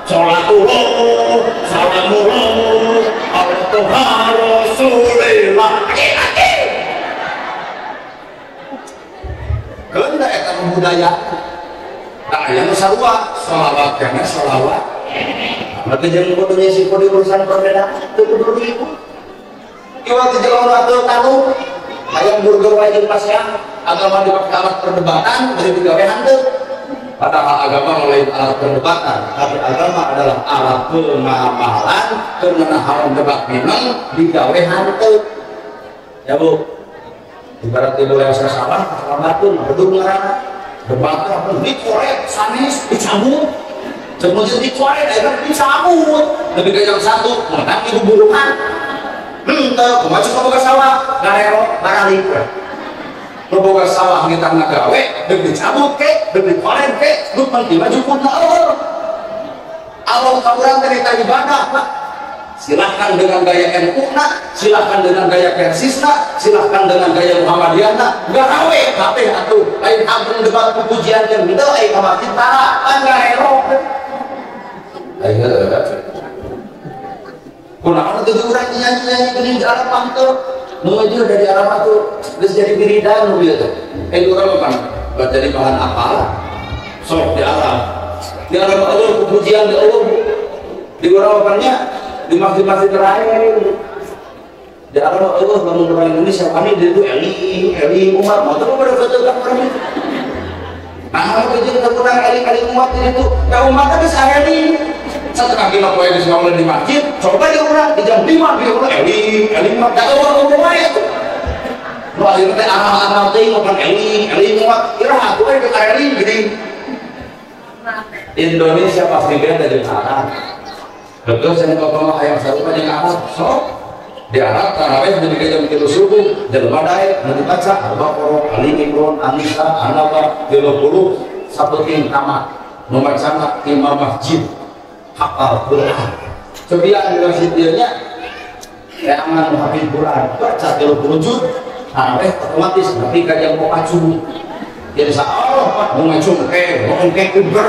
salatullah salamullah ala Rasulillah kena eta budaya nah yang sarua sholawat kana sholawat maka jangan bodohnya si kode urusan perbedaan itu kudu ibu iwat jalan ratu tahu ayam burger wajib pasya agama dipakai alat perdebatan dari digawe hanteu padahal agama mulai alat perdebatan tapi agama adalah alat pengamalan kemenahan debat minang digawe hanteu ya bu ibarat ibu yang saya salah selamatun bedung ngarana debat pun dikorek sanis dicabut kemudian dikorek dicabut lebih ke yang satu menang ibu burungan masuk ke boga sawah garero baralik ke boga sawah kita ngagawe dan dicabut ke dan dikorek ke lu penting maju pun Allah kaburang dari ibadah silahkan dengan gaya NU-na silahkan dengan gaya Persisna silahkan dengan gaya Muhammadiyahna garawe tapi atuh lain agung debat pujian yang itu kamar cintara kan garero ayo kunaon itu urang nyanyi geuning di arah pantu nuju dari arah itu geus jadi biridan nu bieu teh urang mah jadi bahan apa sok di arah Allah pujian di Allah di urang mah di masjid-masjid terakhir di arah Allah bangun orang Indonesia kami di itu Eli umat mau terus pada foto orang itu nah begitu kita kurang Eli umat itu umatnya bisa Eli satu kaki mah poe geus ngomong di masjid coba di urang di jam 5 di urang Eli mah da orang umum aja akhirnya teh aral-aral teh ngobrol eling muat iraha gue ke eling gini. Indonesia pasti beda dengan Arab. Betul saya ngomong hayang sarupa jeung Arab. So di Arab tarawih dari jam 3 subuh dan badai nanti baca Al-Baqarah, Ali Imran, An-Nisa, An-Naba 30 sabeting tamat. Nomor sana imam masjid hafal Quran. Cobian universitasnya jangan hafal Quran, baca 30 juz. Tarawih otomatis tapi kajang pokacu. Jadi Allah Pak mau ngecungke kuber.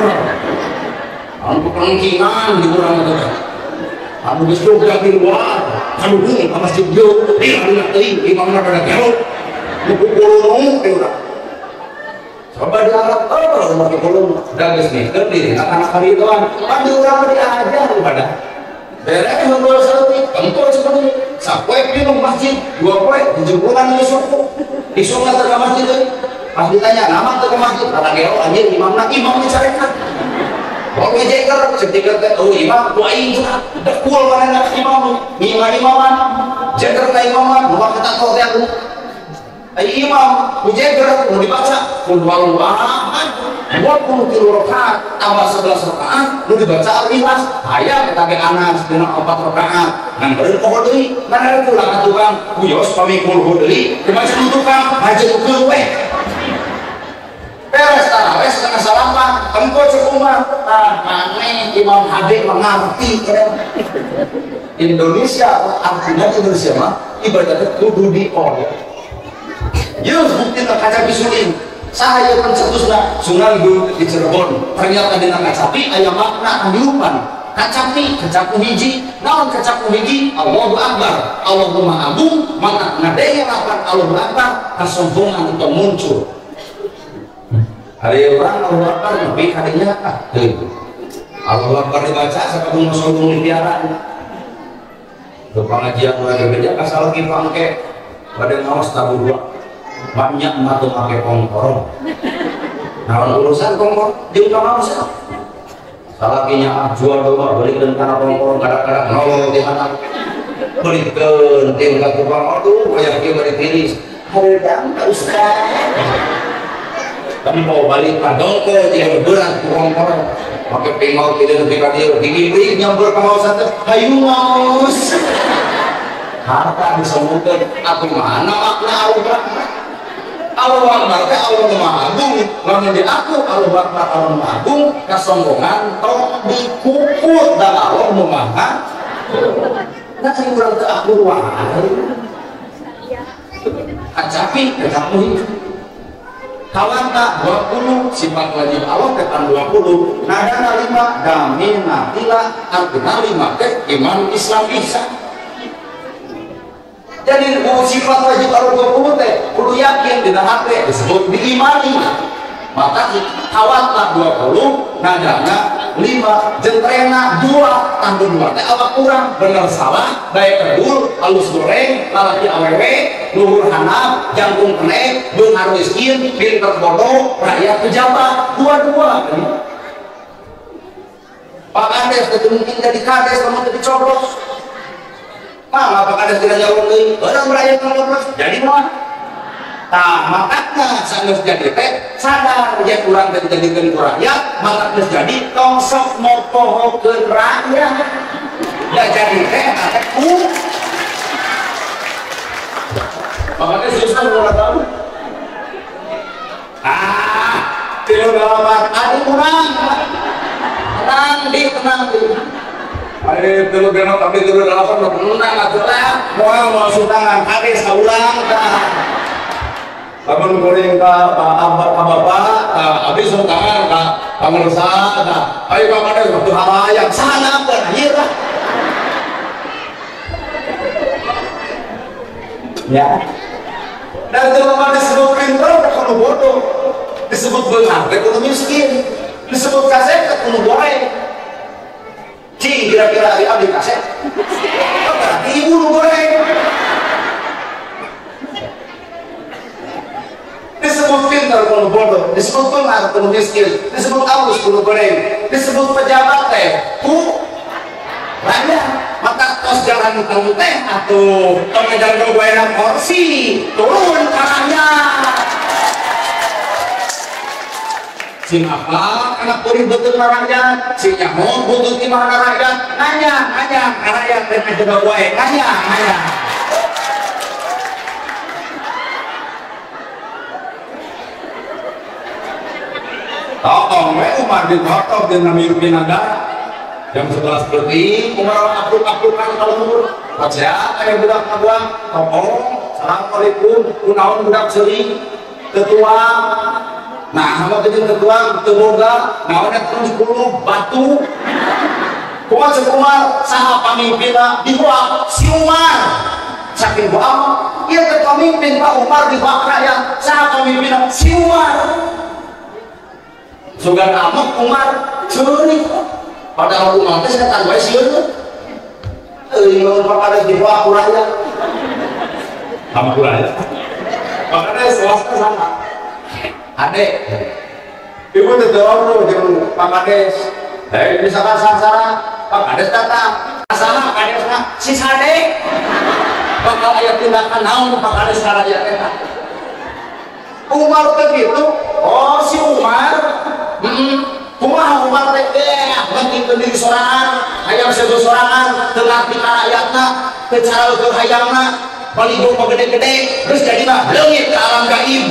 Anu kengkingan di urang itu. Anu geus joga di luar, anu heuh ka masjid jauh, dina teuing imamna pada gelok. Pukul teh urang. Coba di Arab umur pukul da geus mikir diri anak karituan, pan di urang diajar pada. Beres ngobrol saeutik, engko seperti sapoe minum masjid, 2 poe dijempuran di suku. Di sunat ke masjid euy. Pas ditanya nama ke masjid, kata gelo anjing imamna imam dicarekan. Kalau ngejeker, setika teh imam, tu aing juga dekul mana imam, imaman, jeker ka imaman, rumah kita kau teh aku. Imam, jeker, mau dibaca, pun walau ahad, 23 rakaat, tambah 11 rakaat, mau dibaca al-ikhlas, hayang kita ke Anas, dina 4 rakaat, ngan beureun pohon deui, ngan ada pulang ka tukang, kuyos pamikul deui, di masjid tukang, ngajeungkeun we. Beres tarawih setengah salapan, engkau sekumar, maneh Imam Hadi mengerti. Indonesia, artinya Indonesia mah ibaratnya kudu diol. Yeus bukti kaca bisuling. Saya pencetusna Sunan Gunung di Cirebon. Ternyata dina kacapi aya makna kadiupan. Kacapi, kacapu hiji, naon kacapu hiji? Allahu Akbar. Allahu Maha Agung, maka ngadengaken Allahu Akbar, kasombongan itu muncul. Hari orang Allah Akbar lebih hadinya itu Allah Akbar dibaca sampai sombong di piaraan ke pengajian mulai berbeda asal lagi pangke pada ngawas tabu 2 banyak matu pakai kongkorong nah urusan kongkor jeung ngawas salakinya jual doa belikan karena kongkorong kadang-kadang nolong di mana belikan tim ke tukang aduh kayak dia beri tiris hadang Ustaz kami mau balik ke dongko dia berat kurang-kurang pakai pengau tidak lebih kadir digibrik nyambur ke hausan hayu maus harta disebutkan aku mana makna Allah Akbar Allah Maha Agung lamun di aku Allah Akbar Allah Maha Agung kesombongan tong dikuput dan Allah Maha nah ini kurang ke aku kacapi kecapi Kawanta 20 sifat wajib Allah ketan 20 nadana 5 damina tila artinya 5 teh iman Islam Isa. Jadi sifat wajib Allah 20 teh kudu yakin dina hati disebut diimani. Maka kawanta 20 nadana 5 jentrena 2 tanggung 2 teh apa kurang bener salah baik kedul halus goreng lalaki awewe luhur hanap jangkung kenek beunghar miskin pinter bodoh rakyat pejabat dua-dua Pak Kades itu mungkin jadi kades kamu jadi coblos mah Pak Kades tidak jauh deui orang rakyat coblos jadi mah nah makanya sanes jadi teh sadar ya kurang dan jadikan rakyat maka terus jadi tongsok mopohokeun rakyat ya jadi teh aku makanya susah mulai tahu tilu dalaman adik kurang tenang di adik tilu genok tapi tilu dalaman tenang atuh lah mau sutangan adik saulang Kapan goreng ka bapak, abis tangan ka pemirsa, ayo kapan ada waktu halayak sana berakhir lah. Ya. Dan teman disebut pintar, kalau bodoh, disebut benar, kalau miskin, disebut kaset, kalau goreng. Cing kira-kira abdi kaset, berarti ibu goreng. Disebut pintar kuno bodoh, disebut benar kuno miskin, disebut halus kuno goreng, disebut pejabat teh ku banyak. maka tos jalan kamu teh atuh pengejar gue kursi turun karanya sing apa anak kuring betul rakyat sing nyaho butuh di mana rakyat nanya rakyat pengejar gue nanya tolong Umar ditotok dengan mimpin Anda jam 11 berarti Umar apluk-aplukan kalau wajah kayak budak abang tolong assalamualaikum kunaon budak sering ketua nah sama kejeng ketua temoga naonnya terus 10 batu kuat sekumar saha pamimpinna dibuat si Umar saking bama iya ketua pemimpin Pak Umar dibuat rakyat saha pamimpinna si Umar sugan amuk Umar curi padahal Umar teh setan wae sieun mun pakade di bawah kuraya sama kuraya makanya swasta sama adek ibu teh dorong jeung pakades misalkan sangsara pakades datang asana pakadesna si sade bakal aya tindakan naon pakades karaya teh Umar teh gitu oh si Umar kumaha Umar teh penting ke diri sorangan hayang sedo sorangan telah di rakyatna teu cara keur hayangna paling gede-gede terus jadilah leungit ke alam gaib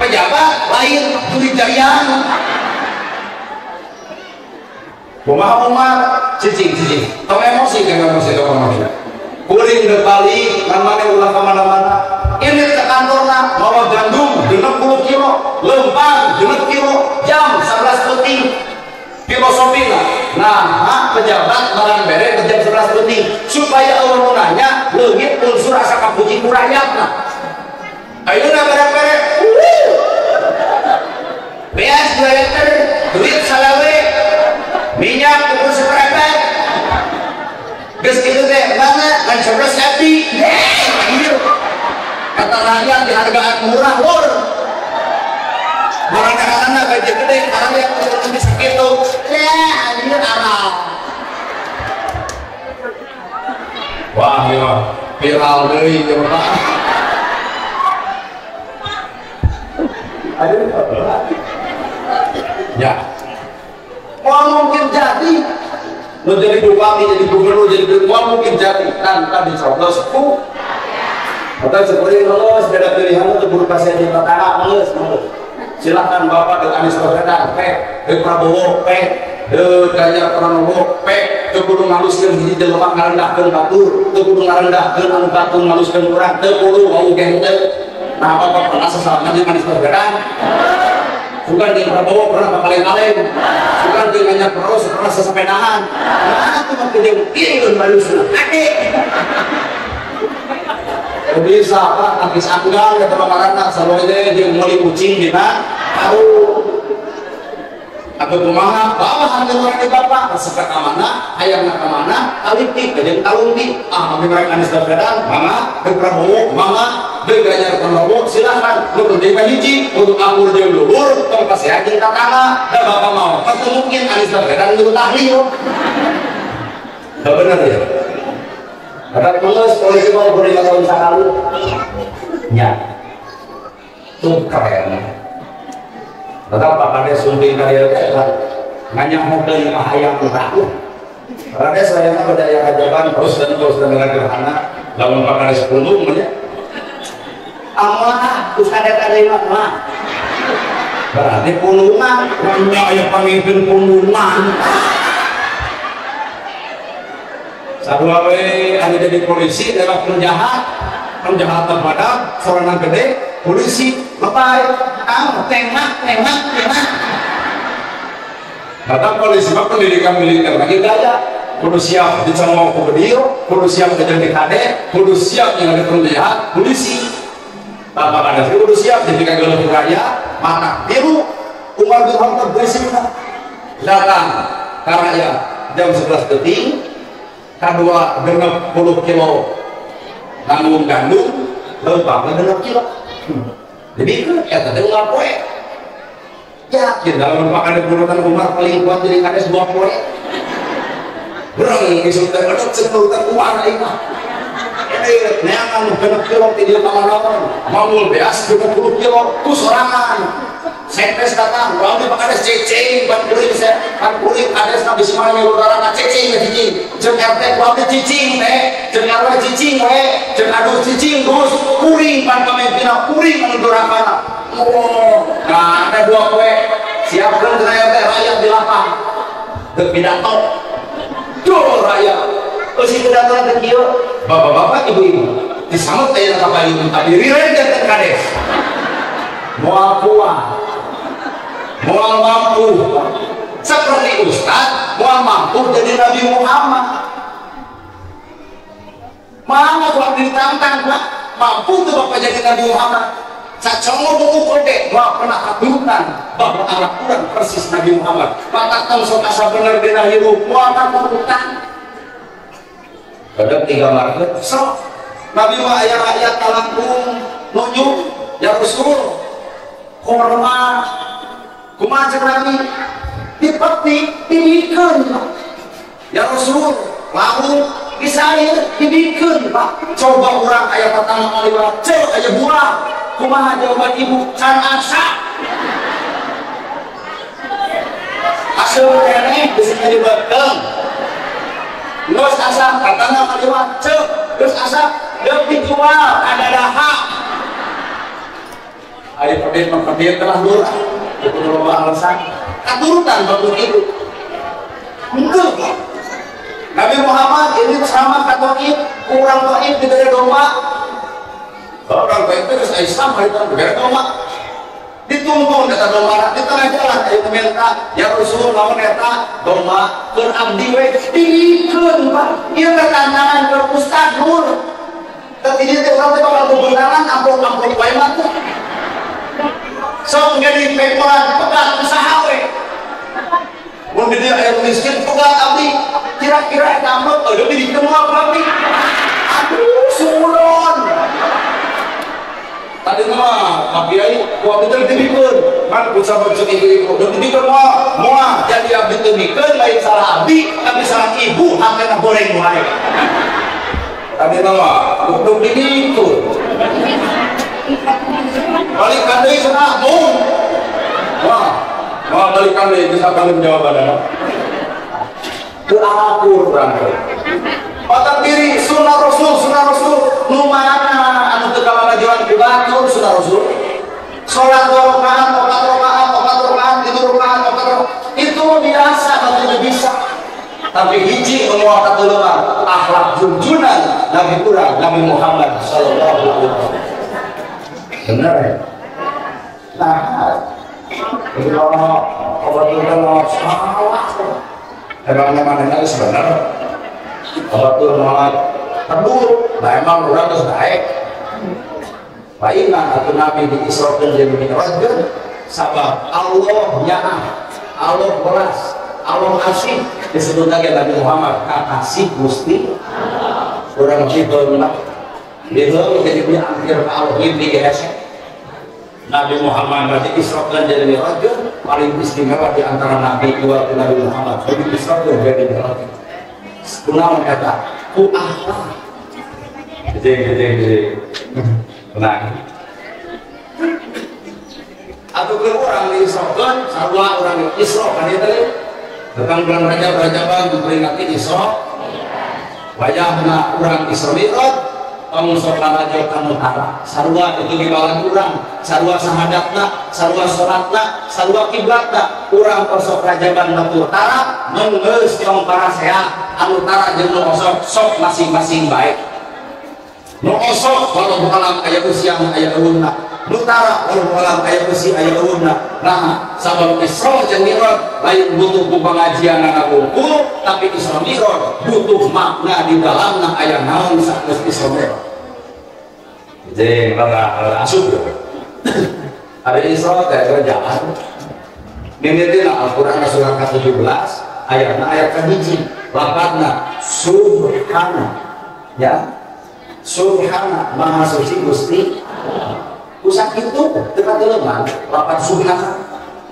pejabat lain kulit jarian kumaha Umar cicing tong emosi kuring deu balik namanya ulah ka mana-mana ini ke kantorna bawa gandum 60 kilo lempang 6 kilo jam 11 penting filosofinya nah pejabat barang bere ke jam 11 penting supaya orang nanya leungit unsur asa kapuji ku rakyatna ayeuna barang bere beas 2 liter duit salawe minyak ukur seperempat geus kitu teh mana kan 11 hati kata rakyat dihargaan murah lur barang kadang-kadang gaji gede karena yang lebih segitu anjir arah wah viral deui ya Pak ya mau mungkin jadi lo jadi bupati jadi gubernur jadi mau mungkin jadi tanpa dicoblos atau seperti lolos beda pilihan untuk berupa saya di pertama males silahkan Bapak dengan Anies Baswedan ke Prabowo ke Ganjar Pranowo ke kudu ngaluskeun hiji jelema ngarendahkeun batur ke kudu ngarendahkeun anu batur ngaluskeun urang teu kudu wau geng teu nah Bapak pernah sesalaman jeung Anies Baswedan bukan di Prabowo pernah kaleng-kaleng bukan di Ganjar Pranowo pernah sesepedahan nah itu mah gede ieu malusna adik bisa Pak habis anggal ya teman-teman salone jeung meuli kucing dina tahu aku kumaha bawa harga orang di Bapak resep ka mana hayangna ka mana aliti jeung talunti kami mereka Anies Baswedan mama ke Prabowo mama ke Ganjar Pranowo silahkan lu berdiri hiji untuk akur jeung luhur tong pasehan jeung tatangga da Bapak mau pasti mungkin Anies Baswedan nu tahlil bener ya kata pengeus polisi mau 5 tahun sekali ya tuh keren tetap Pak Kades sunting kali nganyak model yang hayang raku Kades saya berdaya kajaban terus dengan gerhana lawan Pak Kades pundung ya amanah terus kade-kade mah berarti pundungan namanya aya pamimpin pundungan sarua we anu jadi polisi adalah penjahat terhadap seorang gede polisi lebay tembak kata polisi mah pendidikan militer lagi gaya kudu siap dicengok ku bedio kudu siap jadi kade kudu siap yang ada penjahat polisi tanpa ada kudu siap jadi kagak raya mata biru Umar bin Khattab bersihna datang karena ya jam 11 detik kedua 60 kilo nanggung gandum lempang 60 kilo jadi itu ya tadi ulah poe yakin dalam makan burutan Umar paling kuat jadi kades 2 poe berang isuk teh adot cenah teh kuana ieu neangan genep kilo di dia kamar-kamar mamul beas 20 kilo ku sorangan setes datang orang di pakades cicing ban kuring ades nabi simana melu darana cicing cicing jeung RT orang di cicing teh jeung RW cicing we jeung aduh cicing dus kuring ban pamimpinna kuring anu durakana nah ada 2 kue siapkeun dina RT rakyat di lapang teu pidato duh rakyat eusi pidato teh kieu bapak-bapak ibu-ibu disamet teh na kapayun tapi rireun janten kades moal kuat moal mampu seperti Ustaz moal mampu jadi Nabi Muhammad mana kuat ditantang Pak mampu tuh Bapak jadi Nabi Muhammad sacongo mengukur deh moal pernah katurutan bahwa anak kurang persis Nabi Muhammad patakkan sok asa bener dina hirup moal katurutan ada 3 market sok Nabi mah aya rakyat kalangkung nunjuk ya Rasul hormat kumaha jeung Nabi dipetik dibikeun ya Rasul lamun disair dibikeun Pak coba urang aya tatangga kaliwat ceu aya buah kumaha jawaban ibu can asa asup keneh geus dibeukeun geus asa tatangga kaliwat ceu geus asa deuk dijual ada dahak ada pedit telah lurah itu loba alasan katurutan bapak ibu enggak Nabi Muhammad ini sama katolik kurang toib diberi domba orang toib itu harus Islam hari itu diberi domba dituntun kata domba di tengah jalan itu minta ya Rasul lawan eta domba keur abdi we dikeun Pak ieu teh tantangan ke Ustaz Nur tapi dia teh urang teh bakal bebenaran amplop wae mah sok jadi pekoran pegat usaha we mun dia aya miskin pegat abdi kira-kira eta amplop eueuh di ditemu abdi aduh suron tadi mah Kiai ku abdi teh dibikeun kan ku sabar jeung ibu-ibu dan dibikeun moal jadi abdi teh dibikeun lain salah abdi tapi salah ibu hangkeuna goreng wae tadi mah kudu dibikeun balikan deui cenah mun wah balikan deui bisa kalian jawabanna teu akur urang patang diri sunnah rasul nu mana anu teu kamanajuan ku batur sunnah rasul salat 2 rakaat 4 rakaat 3 rakaat itu biasa batu bisa tapi hiji semua katuluman akhlak junjunan Nabi urang Nabi Muhammad sallallahu alaihi wasallam benar ya nah itu kebetulan salah emangnya mana sebenarnya kebetulan malah terburu nah emang orang terus baik baiklah atau Nabi di Isra'il dan Mi'raj sabab Allah nyaah Allah beras Allah kasih disebut lagi Nabi Muhammad kasih Gusti orang dihulma jadi punya akhir ke Allah ini dihesek Nabi Muhammad di Isra'il dan Mi'raj paling istimewa di antara Nabi dua Nabi Muhammad di Isra'il dan Mi'raj kunaon kata ku akhlak gede tenang atau ke orang di Isra'il sarwa orang di Isra'il kan itu tentang bulan Rajab memperingati Isra wajahna orang Isra'il pengusokan Raja Kanutara sarwa itu gibalan urang sarwa sahadatna sarwa sholatna sarwa kiblatna urang kosok Rajaban Batu Utara ngeus jong para sehat anu tara jeung nu osok sok masing-masing baik nu osok walau bukalam aya usia aya eunna nu tara walau bukalam aya usia aya eunna nah sabab Isra jeung Mi'raj lain butuh ku pengajian ngagungkul tapi Isra Mi'raj butuh makna di dalamna aya naon sanes Isra Mi'raj jadi bangga asup ada Isra teh kerjaan mimitina Al-Qur'an surah ke-17 ayatna ayat ke-1 lafadzna subhana ya subhana maha suci Gusti usak itu dekat leman lafadz subhana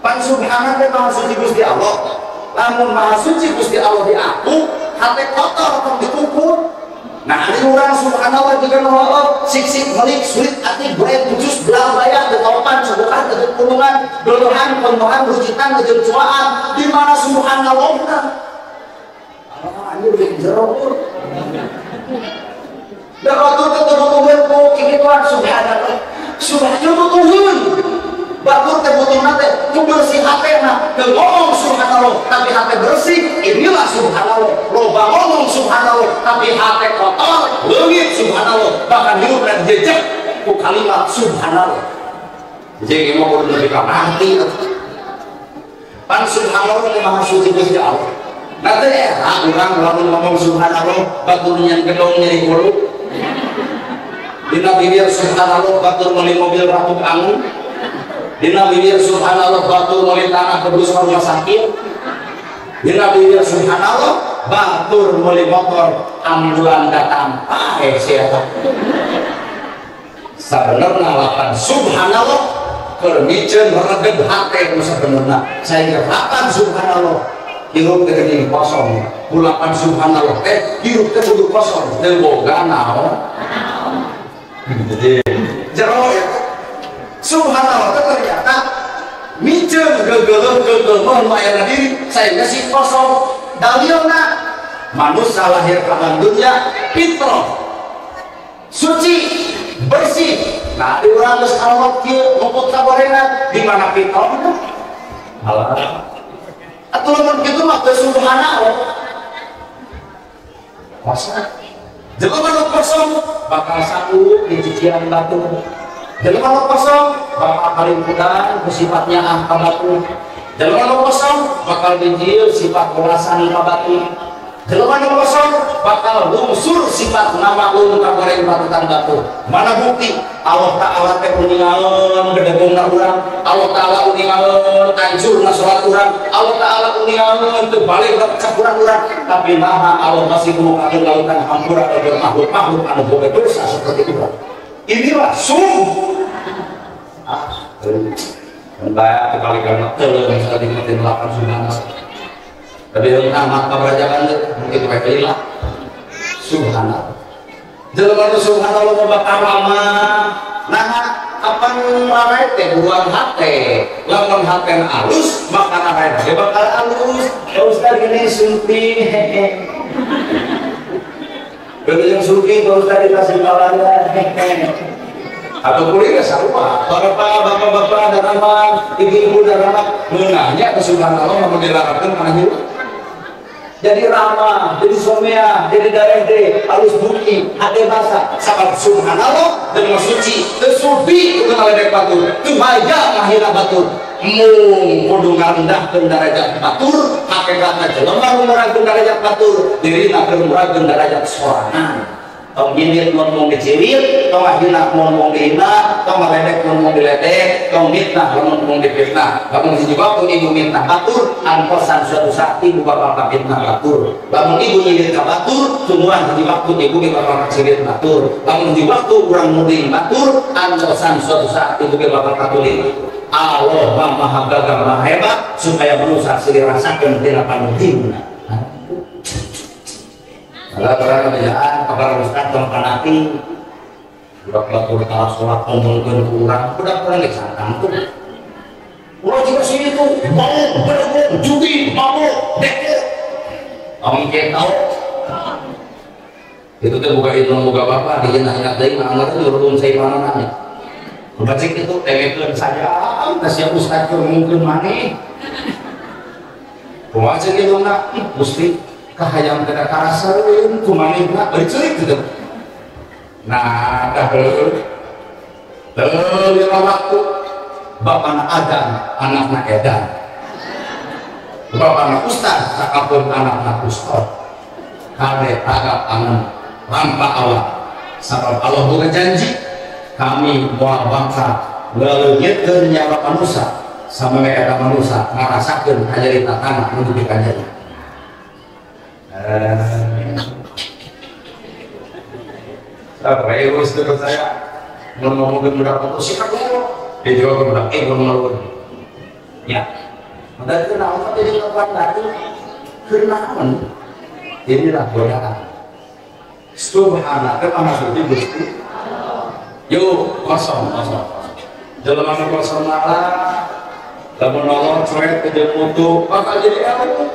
pan subhana teh maha suci Gusti Allah lamun maha suci Gusti Allah diaku hati kotor kok dipuput. Nah ada orang subhanallah juga nolok sik-sik melik sulit hati berat khusus belah bayar ketopan sebukan ketuk pulungan dolohan kontohan rujitan kejercuaan di mana subhanallah kita ini udah jeruk dan waktu itu kebutuhan kikituan subhanallah subhanallah tuhun batur kebutuhan nanti itu bersih hati nah ngomong subhanallah tapi hati bersih inilah subhanallah loba ngomong subhanallah tapi hati kotor leungit subhanallah bahkan hidup dan jejak ku kalimat subhanallah jadi mau lebih mati pan subhanallah ini maha suci Gusti Allah nanti orang lalu ngomong subhanallah batur yang gedong nyeri kulit dina bibir subhanallah batur meli mobil rakuk angin dina bibir subhanallah batur meli tanah tebus rumah sakit dina bibir subhanallah batur meli motor ambulan datang siapa sebenarnya lapan subhanallah kermijen mereged hati itu sebenarnya saya lapan subhanallah hirup kegening kosong kulapan subhanallah hirup kegening kosong boga naon jero ya subhanallah ternyata mijen gegel melayani diri saya kasih kosong daliona manusia lahir ke dunia fitrah suci bersih nah di orang geus Allah kieu ngumpul sabarena di mana fitrahna alah atuh lamun kitu mah teu subhanallah masa jelema nu kosong bakal sanggup di cician batu jelema nu kosong bakal paling kudan sifatnya ka batu jelema nu kosong bakal bijil sifat kulasan ka batu jelema nu kosong bakal lungsur sifat nama ulun ka goreng batutan batu mana bukti Allah Ta'ala teh uningaeun gedegongna urang Allah Ta'ala uningaeun hancurna salat urang Allah Ta'ala uningaeun teu balik ka capuran urang tapi naha Allah masih kudu kakeun lautan hampura ke makhluk-makhluk anu boga dosa seperti urang inilah Mbak kali kana teu bisa dimatiin 8 subhanallah tapi yang amat keberajaan mungkin baik lah subhanallah jelema nu subhanallah bakal lama nah kapan ramai teh buang hate lamun hate alus maka ramai teh bakal alus Ustaz gini sunting hehe begitu sunting Ustaz dikasih kalanya hehe atau kuliah sarua bapak-bapak dan anak ibu-ibu dan anak menanya ke subhanallah namun dilarangkan mana hidup jadi ramah, jadi somea, jadi darede, halus bukti, hati basa, sabar subhanallah dan suci, tersuci untuk ngaledek batur, tuhaya mahina batur, kudu ngarendahkeun darajat batur, hakikatna jelema nu ngurangkeun darajat batur, dirina keur ngurangkeun darajat sorangan. Tong nyindir mun dicirit, tong ahina mun dihina, tong ngaledek mun diledek, tong mitnah mun difitnah. Lamun hiji waktu ibu minta batur, antosan suatu saat ibu bakal kapitnah batur. Lamun ibu nyindir ka batur, tumuhan hiji waktu ibu bakal kacirit batur. Lamun hiji waktu urang muding batur, antosan suatu saat ibu bakal katulir. Allah maha gagah maha hebat supaya manusia sili rasakeun tina panutingna. Kalau orang kerjaan, kabar Ustaz tentang nanti budak-budak kalau sholat ngomongin kurang, budak-budak nggak sangkang tuh. Orang juga sini tuh mau bergabung, judi, mabuk, dekir. Kamu tahu? Itu tuh buka ilmu buka bapak, dia nanya dari mana tuh urun saya mana nanya. Baca itu telepon saja, kasih Ustaz tuh mungkin mana? Baca gitu nak, mesti. Kahayang tidak karasain kumanina bercerik gitu nah dah lima waktu bapakna Adam anakna Edan bapakna Ustaz sakapun anakna Ustaz kade tagap angan lampa Allah sabab Allah bukan janji kami moal bangsa ngaleungitkeun nyawa manusia sama eta manusia ngarasakeun hajarita tanah untuk dikanjani terus terus saya ngomong ke budak itu siapa dulu dia juga ke budak ngomong ya ada kenal tapi dia ngapain lagi kenalan inilah godaan. Subhanallah, kan maksudnya Gusti. Yuk kosong. Jelema nu kosong malah lamun nolong cuek ke jeung mutu, bakal jadi elu.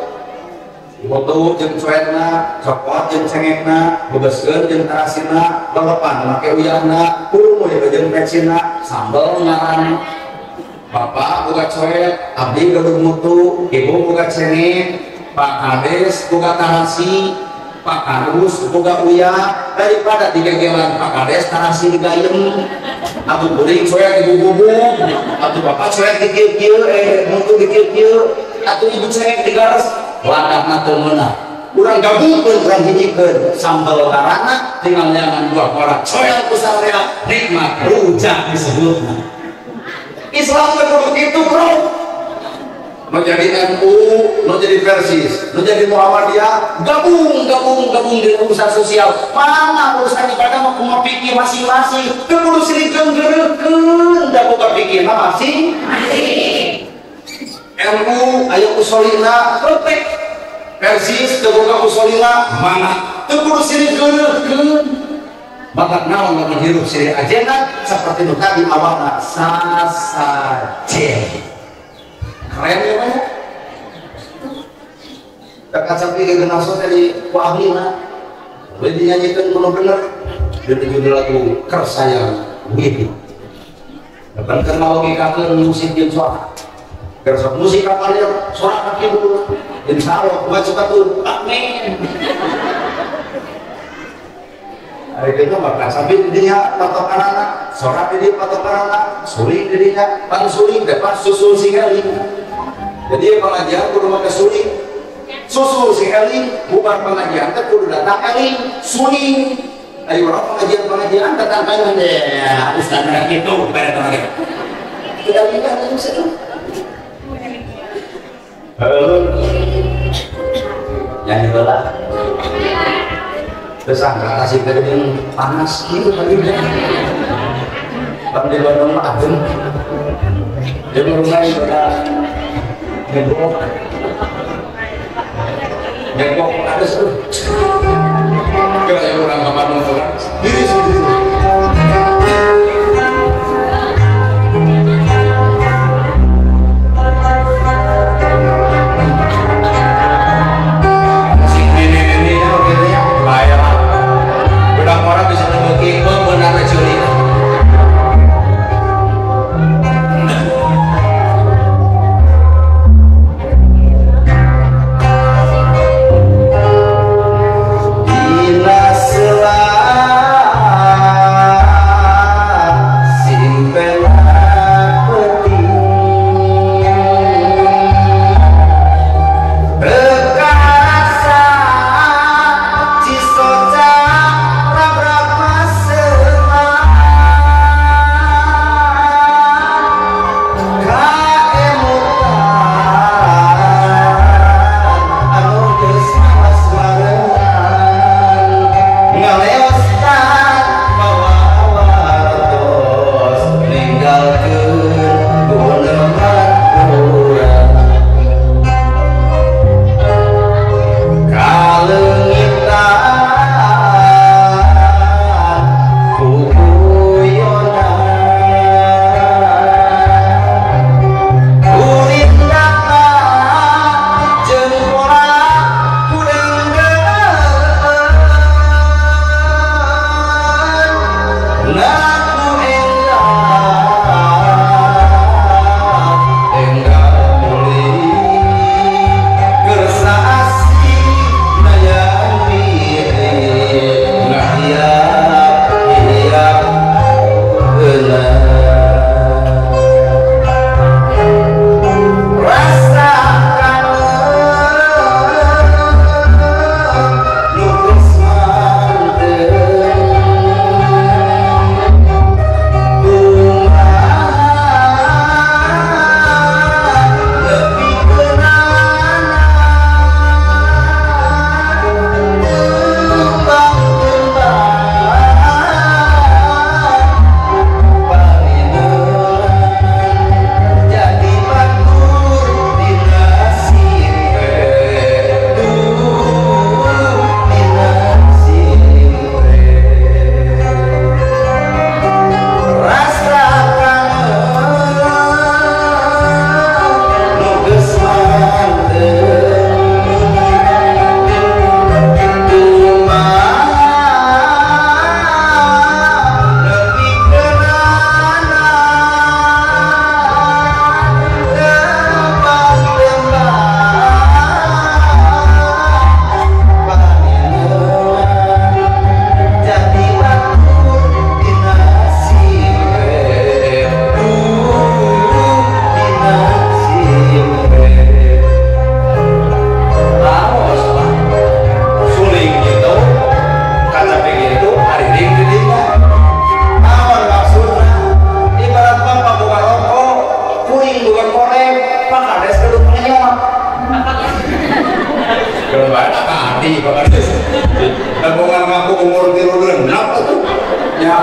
Mutu jeung cuekna, cokot jeung cengekna, begeskeun jeung tarasina, lelepan make uyahna, kudu moy jeung pecina, sambel ngaran. Bapak boga cuek, abdi gedug mutu, ibu boga cengek, Pak Kades boga tarasi, Pak Kadus boga uyah, daripada digegelan Pak Kades tarasi digayem. Atuh kuring cuek ibu bubuk, atuh bapak cuek dikieu-kieu, mutu dikieu-kieu, atuh ibu cengek digares, ladakna teu meunah. Urang gabungkeun, urang hijikeun, sambel karana tinggal nyangan dua orang, coel ku sarea nikmat rujak disebutna. Islam kudu kitu, bro. Mau jadi NU, mau jadi Persis, mau jadi Muhammadiyah, gabung di urusan sosial. Mana urusan ibadah mau pikir masing-masing. Kudu silikeun geurekeun, da boga pikirna masing-masing. NU aya usulina perfect. Persis da boga usulina mana? Teu kudu silikeun geurekeun. Bakat naon lamun hirup siri ajena seperti nu tadi awalna sasajen. Keren ya banyak. Dekat sampai ke genaso tadi ku ahlina. Boleh dinyanyikan penuh bener. Dan judul lagu Kersayang Widi. Depan kenal logikakeun musik jeung suara. Kersa musik kapalnya suara kaki dulu. Insyaallah baca katur. Amin. Hari itu maka sampai dirinya patokan anak, sorak diri patokan anak, suling dirinya, pan suling dapat susul singali. Jadi pengajian kudu make suling, susul singali, bukan pengajian teh kudu datang eling, suling. Ari orang pengajian datang eling ya, ustaz mereka itu pada teman. Tidak lihat itu satu. Halo, nyanyi bola. Terus angkat kasih kerjaan panas gitu lagi deh. Panggil orang adem. Dia mulai pada ngegok ada seru. Kayak orang kamar orang diri sendiri. Orang bisa membagi benar curi.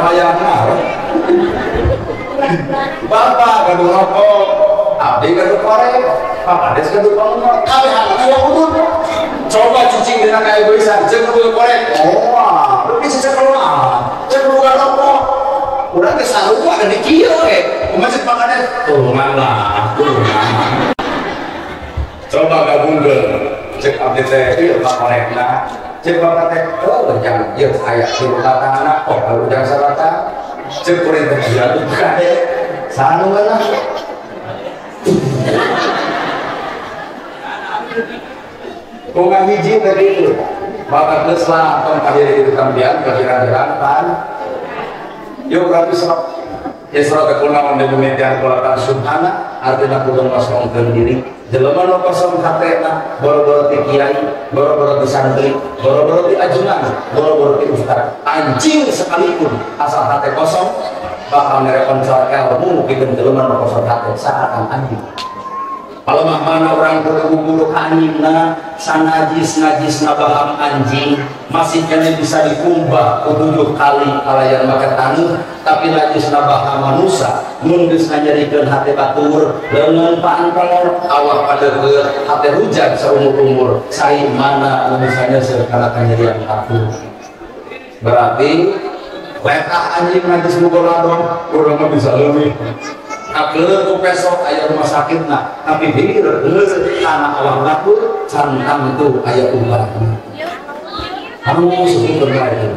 wayangna bapak gaduh rokok abdi gaduh korek pakades gaduh pangmot kabeh aya udun coba cicing dina kaegoisan ceuk gaduh korek oh bisa cek keluar cek keluar rokok urang teh sarua ada di kieu we masjid pakades tulungan lah tulungan coba gabungkeun cek abdi teh ieu korekna cek bapak teh jangan ieu aya di tatana kok kalau jangan sarata cek kuring teh jatuh kade sanu kana kok hiji tadi itu bapak geus lah tong kadiri di kambian kira-kira pan yuk berarti surat Isra kunaon di pemitian kulatan subhana artinya kudu ngosongkeun diri jelema nu kosong hatena boro-boro ti kiai boro-boro ti santri boro-boro ti ajunan boro-boro ti ustaz anjing sekalipun asal hate kosong bakal ngerekon soal ilmu pikeun jelema nu kosong hate saatan anjing kalau mana orang buru-buru kanina sanajis-najis nabaham anjing masih kena bisa dikumbah ke 7 kali kalayan makan tanu tapi najis nabaham manusia nundis ngajadikan hati batur lengan pangkal awak pada hati hujan seumur-umur saya mana misalnya sekala kanyarian batur berarti letah anjing najis mugoladon kurang bisa lebih akhirnya ku besok ayah rumah sakit nah tapi pikir anak awak ngaku cantang itu ayah ubahnya kamu sebut benar itu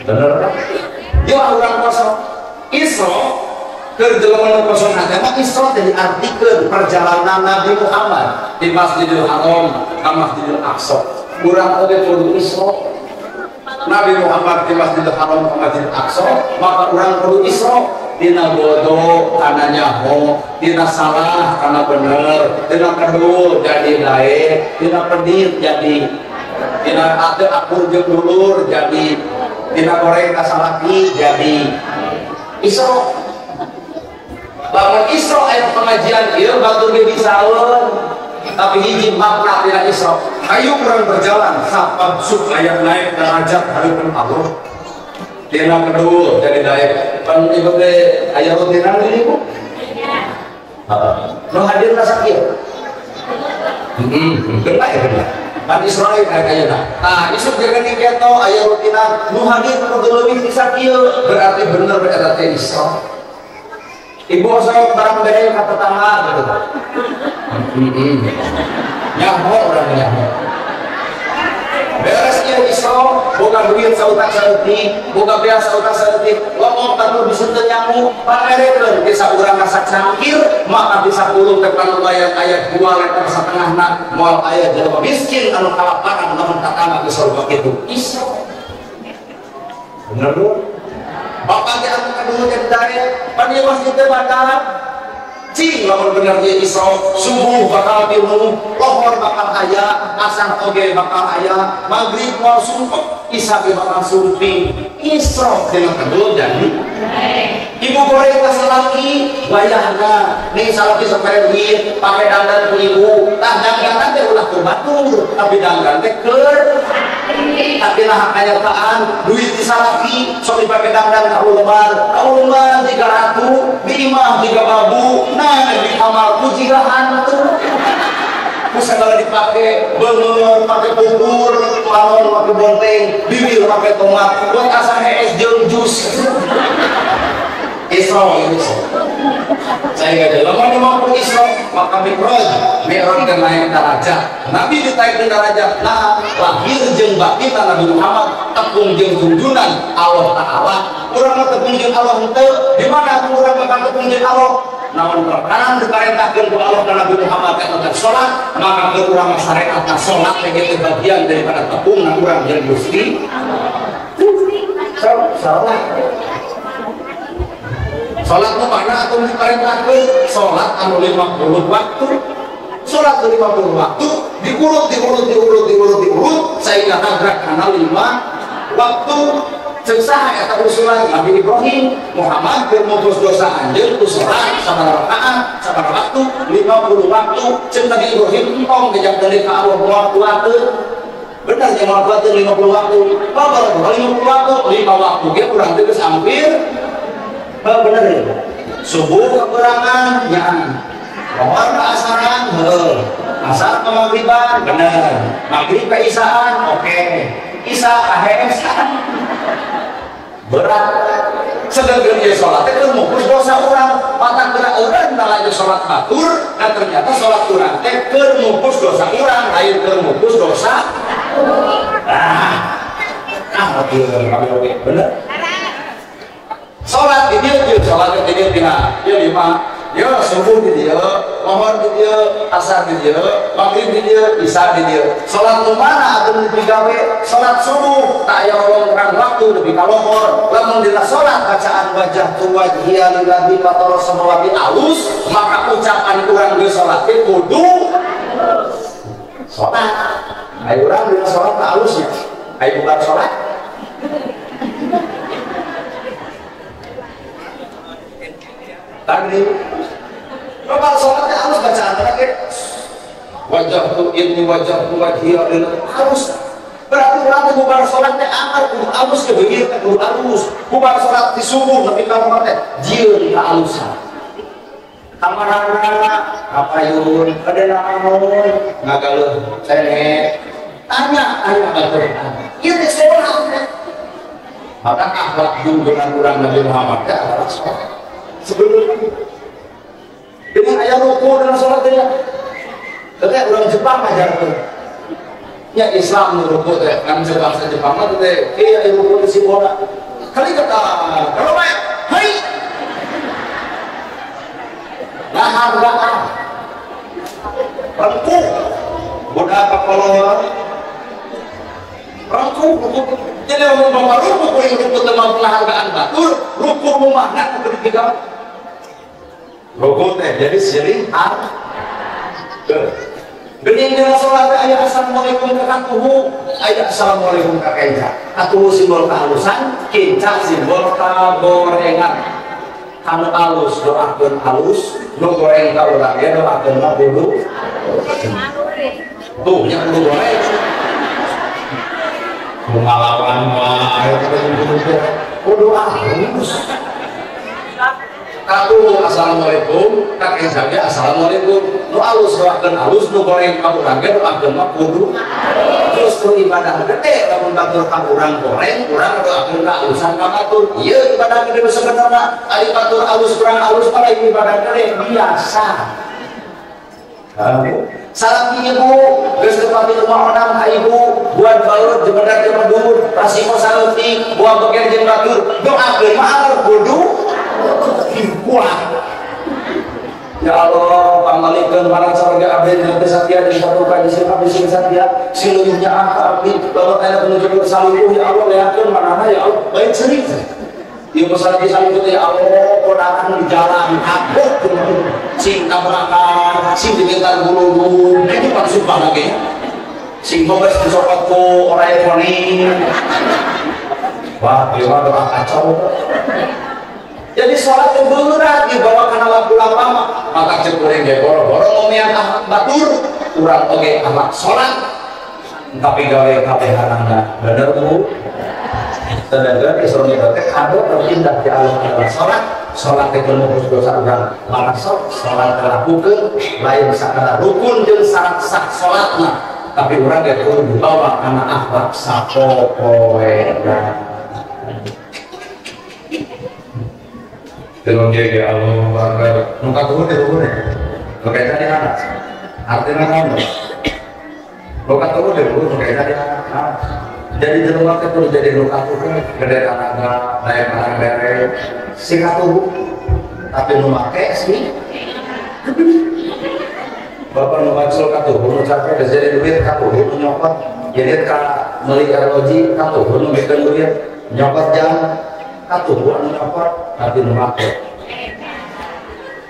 bener kan? Yuk orang kosong Isra kerjalanan kosong agama Isra jadi artikel perjalanan Nabi Muhammad di Masjidil Haram ke Masjidil Aqsa kurang oleh kudu Isra Nabi Muhammad di Masjidil Haram ke Masjidil Aqsa maka kurang kudu Isra tina bodoh karena nyaho tina salah karena bener tina kedul jadi baik tina pedit jadi tina ate akur jeung dulur jadi tina goreng kasalaki jadi Isra lamun Isra aya pengajian ieu batur ge bisaeun tapi hiji makna tina Isra hayu urang berjalan sapab supaya naik derajat hareupeun Allah tina kedua jadi naik pan ibu teh aya rutinan ini bu nu hadir rasa kieu geula ya geula pan Israel kayak ayeuna nah isuk jangan diketo aya rutinan nu hadir nu leuwih bisa kieu berarti bener eta teh Isra ibu sok barang bere ka tetangga gitu nyaho urang nyaho beres ieu Isra boga duit sautak saeutik boga beas sautak saeutik ngomong batur bisa teu nyamu pamerekeun bisa urang masak cangkir maka bisa 10 tekan lumayan aya 2 liter satengahna moal aya jelema miskin anu kalaparan lamun tatangga geus loba kitu Isra bener lu bapak ge anu kadulu teh daya pan ieu masjid teh batal cing lamun bener dia Isra subuh bakal tilu lohor bakal aya asar oge bakal aya maghrib moal sumpek isya ge bakal sumping Isra dengan kedul jadi ibu goreng ka salaki bayahna ning salaki sapere duit pake dandan ku ibu tah dandan teh ulah keur batur tapi dandan teh keur tapi lah kayakaan duit di salaki sok dipake dandan ka lembar 300 di imah 3 babu nah di kamarku 3 hantu ku segala dipake bener pake bubur lamun pake bonteng bibir pake tomat buat asa es jeung jus Isra ini saya gak ada lama Isra maka Mi'raj dan naik derajat Nabi ditaikkan derajat nah lahir jeung batin Nabi Muhammad tepung jeung junjunan Allah Ta'ala urang tepung jeung Allah henteu di mana urang bakal tepung jeung Allah namun perkara diperintahkan ku Allah dan Nabi Muhammad tentang sholat maka urang syariat sholat begitu bagian daripada tepung na urang jeung Gusti salat sholat nu mana atau diperintahkan sholat anu 50 waktu sholat 50 waktu diurut sehingga nabrak karena 5 waktu cek saha eta usulan Nabi Ibrahim Muhammad keur mutus dosa anjeun ku sholat sabaraha rakaat sabaraha waktu 50 waktu cek Nabi Ibrahim entong ngejak deui ka Allah moal kuateun benar yang mau 50 waktu kalau 50 waktu 5 waktu dia kurang terus hampir benar ya subuh kekurangan ya pohon ke asaran asar ke maghriban benar maghrib ke isaan oke isa ahesan berat sedangkan dia sholat itu mungkus dosa orang mata kena orang nalanya sholat batur dan ternyata sholat orang teh kermungkus dosa orang lain kermungkus dosa betul bener sholat di dia sholat di dia dia lima ya subuh di dia mohon di dia asar di dia maghrib di dia isya di dia sholat mana atau lebih gawe sholat subuh tak ya orang waktu lebih kalohor lamun dina sholat bacaan wajah tua dia lillahi fatara samawati alus maka ucapan kurang di sholat itu kudu sholat ayo orang dina sholat tak alusnya ayo bukan sholat tadi kalau sholatnya harus bacaan lagi wajah tu ini wajah tu wajah harus berarti orang bubar sholatnya amal kudu halus kebegitu kudu halus bubar sholat di subuh tapi kalau ngerti jieu di halusan kamar-kamar apa yun ada namun ngagaluh cengek tanya batur ieu teh sholat maka akhlak junjungan Nabi Muhammad adalah sholat sebelum dengan ayat ruku dan sholat dia teteh orang Jepang aja ya Islam ruku teh kan sebangsa Jepang mah teh iya ruku di Sibona kali kata kalau baik hai nah hargaan ruku bodoh apa kalau ruku jadi orang bawa ruku ruku teman penghargaan batur ruku rumah nak ketika ruku teh jadi siring gening dina sholat ayat assalamualaikum kakatuhu ayat assalamualaikum kakenca atuhu simbol kehalusan kinca simbol kagorengan kanu halus doakeun halus nu goreng ka urang ge doakeun mah kudu tuh nya kudu goreng pengalaman mah aya kudu halus aku assalamualaikum kakek saja assalamualaikum nu alus doakeun alus nu goreng ka urang ge doakeun mah kudu justru ibadah gede lamun batur ka urang goreng urang doakeun ka alusan ka batur ieu ibadah gede sebenarnya ari batur alus urang alus mah ibadah gede biasa salam ibu geus tepati rumah onam ka ibu buat balut jebedak jeung medun rasimo saleutik buat beker jeung batur doakeun mah kudu kuat ya Allah pamalikeun marang sarga abdi nanti satya di satu kaji sing abdi sing satya siluhnya abdi lamun aya menuju ke saluruh ya Allah lihatkeun manana ya Allah baik cerita ieu pesan di saluruh ya Allah konangan di jalan abot sing tabrakan sing digentar gulung itu maksud banget sing bobes disopot ku orang ekonomi wah ieu mah doa kacau jadi sholat yang berat dibawa karena waktu lama maka cekureng ge boro-boro ngomian batur kurang oge amak sholat tapi gawe kabehanana bener bu sedangkan isronya teh kado terpindah di alam adalah sholat teh menembus dosa urang malah sholat dilakukeun lain sakana rukun jeung syarat sah sholatna tapi urang ge kudu dibawa kana akhlak sapopoena dengan dia Allah Akbar nuka turun deh turun deh berkaitan dengan anak artinya kamu nuka turun deh turun berkaitan dengan anak jadi di rumah itu jadi nuka turun gede anak naik anak bere singkat tubuh tapi numake sih bapak numacul katuh nu capek jadi duit katuh nu nyopot jadi ka meuli ROG katuh nu bikin duit nyopot jam katuh nu nyopot tapi numake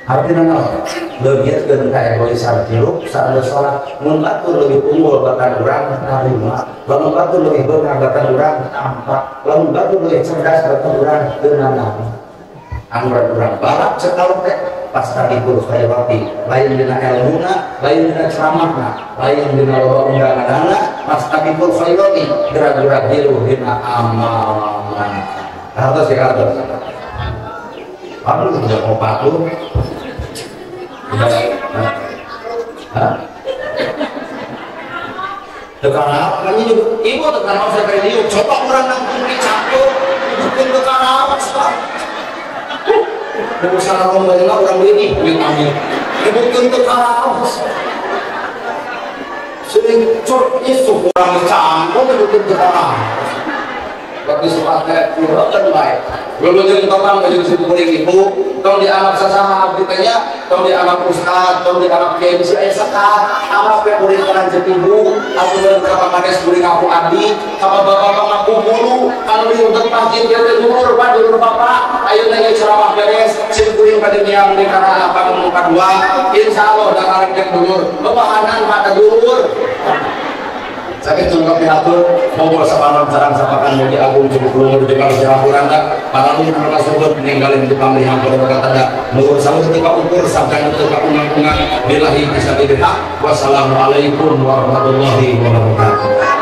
artinya naon lebiatkeun ka egoisan hirup saat sholat mun batur lebih unggul bahkan urang narima lamun batur lebih beunang bahkan urang tampak lamun batur lebih cerdas bahkan urang teu nanang Anggur-anggur balap sekali teh pas tadi kurus khairati lain dina ilmuna lain dina ceramahna lain dina loba undanganana pas tadi kurus khairati gerak-gerak dilu dina amalan hartos ya hartos aduh udah mau patuh udah tekan apa kan ini ibu tekan apa saya kayak coba orang nangkung dicampur bikin tekan apa dan salah ngomongnya orang ini yang ambil bukan terkawas sering curnya kurang campur bukan terkawas waktu sepatnya kurang baik belum jadi topang jadi sebuah ibu tong dianggap sesama beritanya tong dianggap ustad tong dianggap kiai saya sekat apa yang boleh kalian jetibu aku berapa kali sebelum ngaku adi sama bapak ngaku mulu kalau di untuk masjid dia dulu bapak ayo nanya ceramah beres simpuling pada yang di karena apa muka dua insya Allah udah karek yang dulur pemahaman pada dulur sakit tunggu pihatur ngobrol sama sarang sapakan muji agung cukup lumur di kalau jalan kuranda para lumur kasubut meninggalin di pamrihan pada berkata nur sama ketika ukur sampai ketika unang-unang bilahi bisa dilihat wassalamualaikum warahmatullahi wabarakatuh.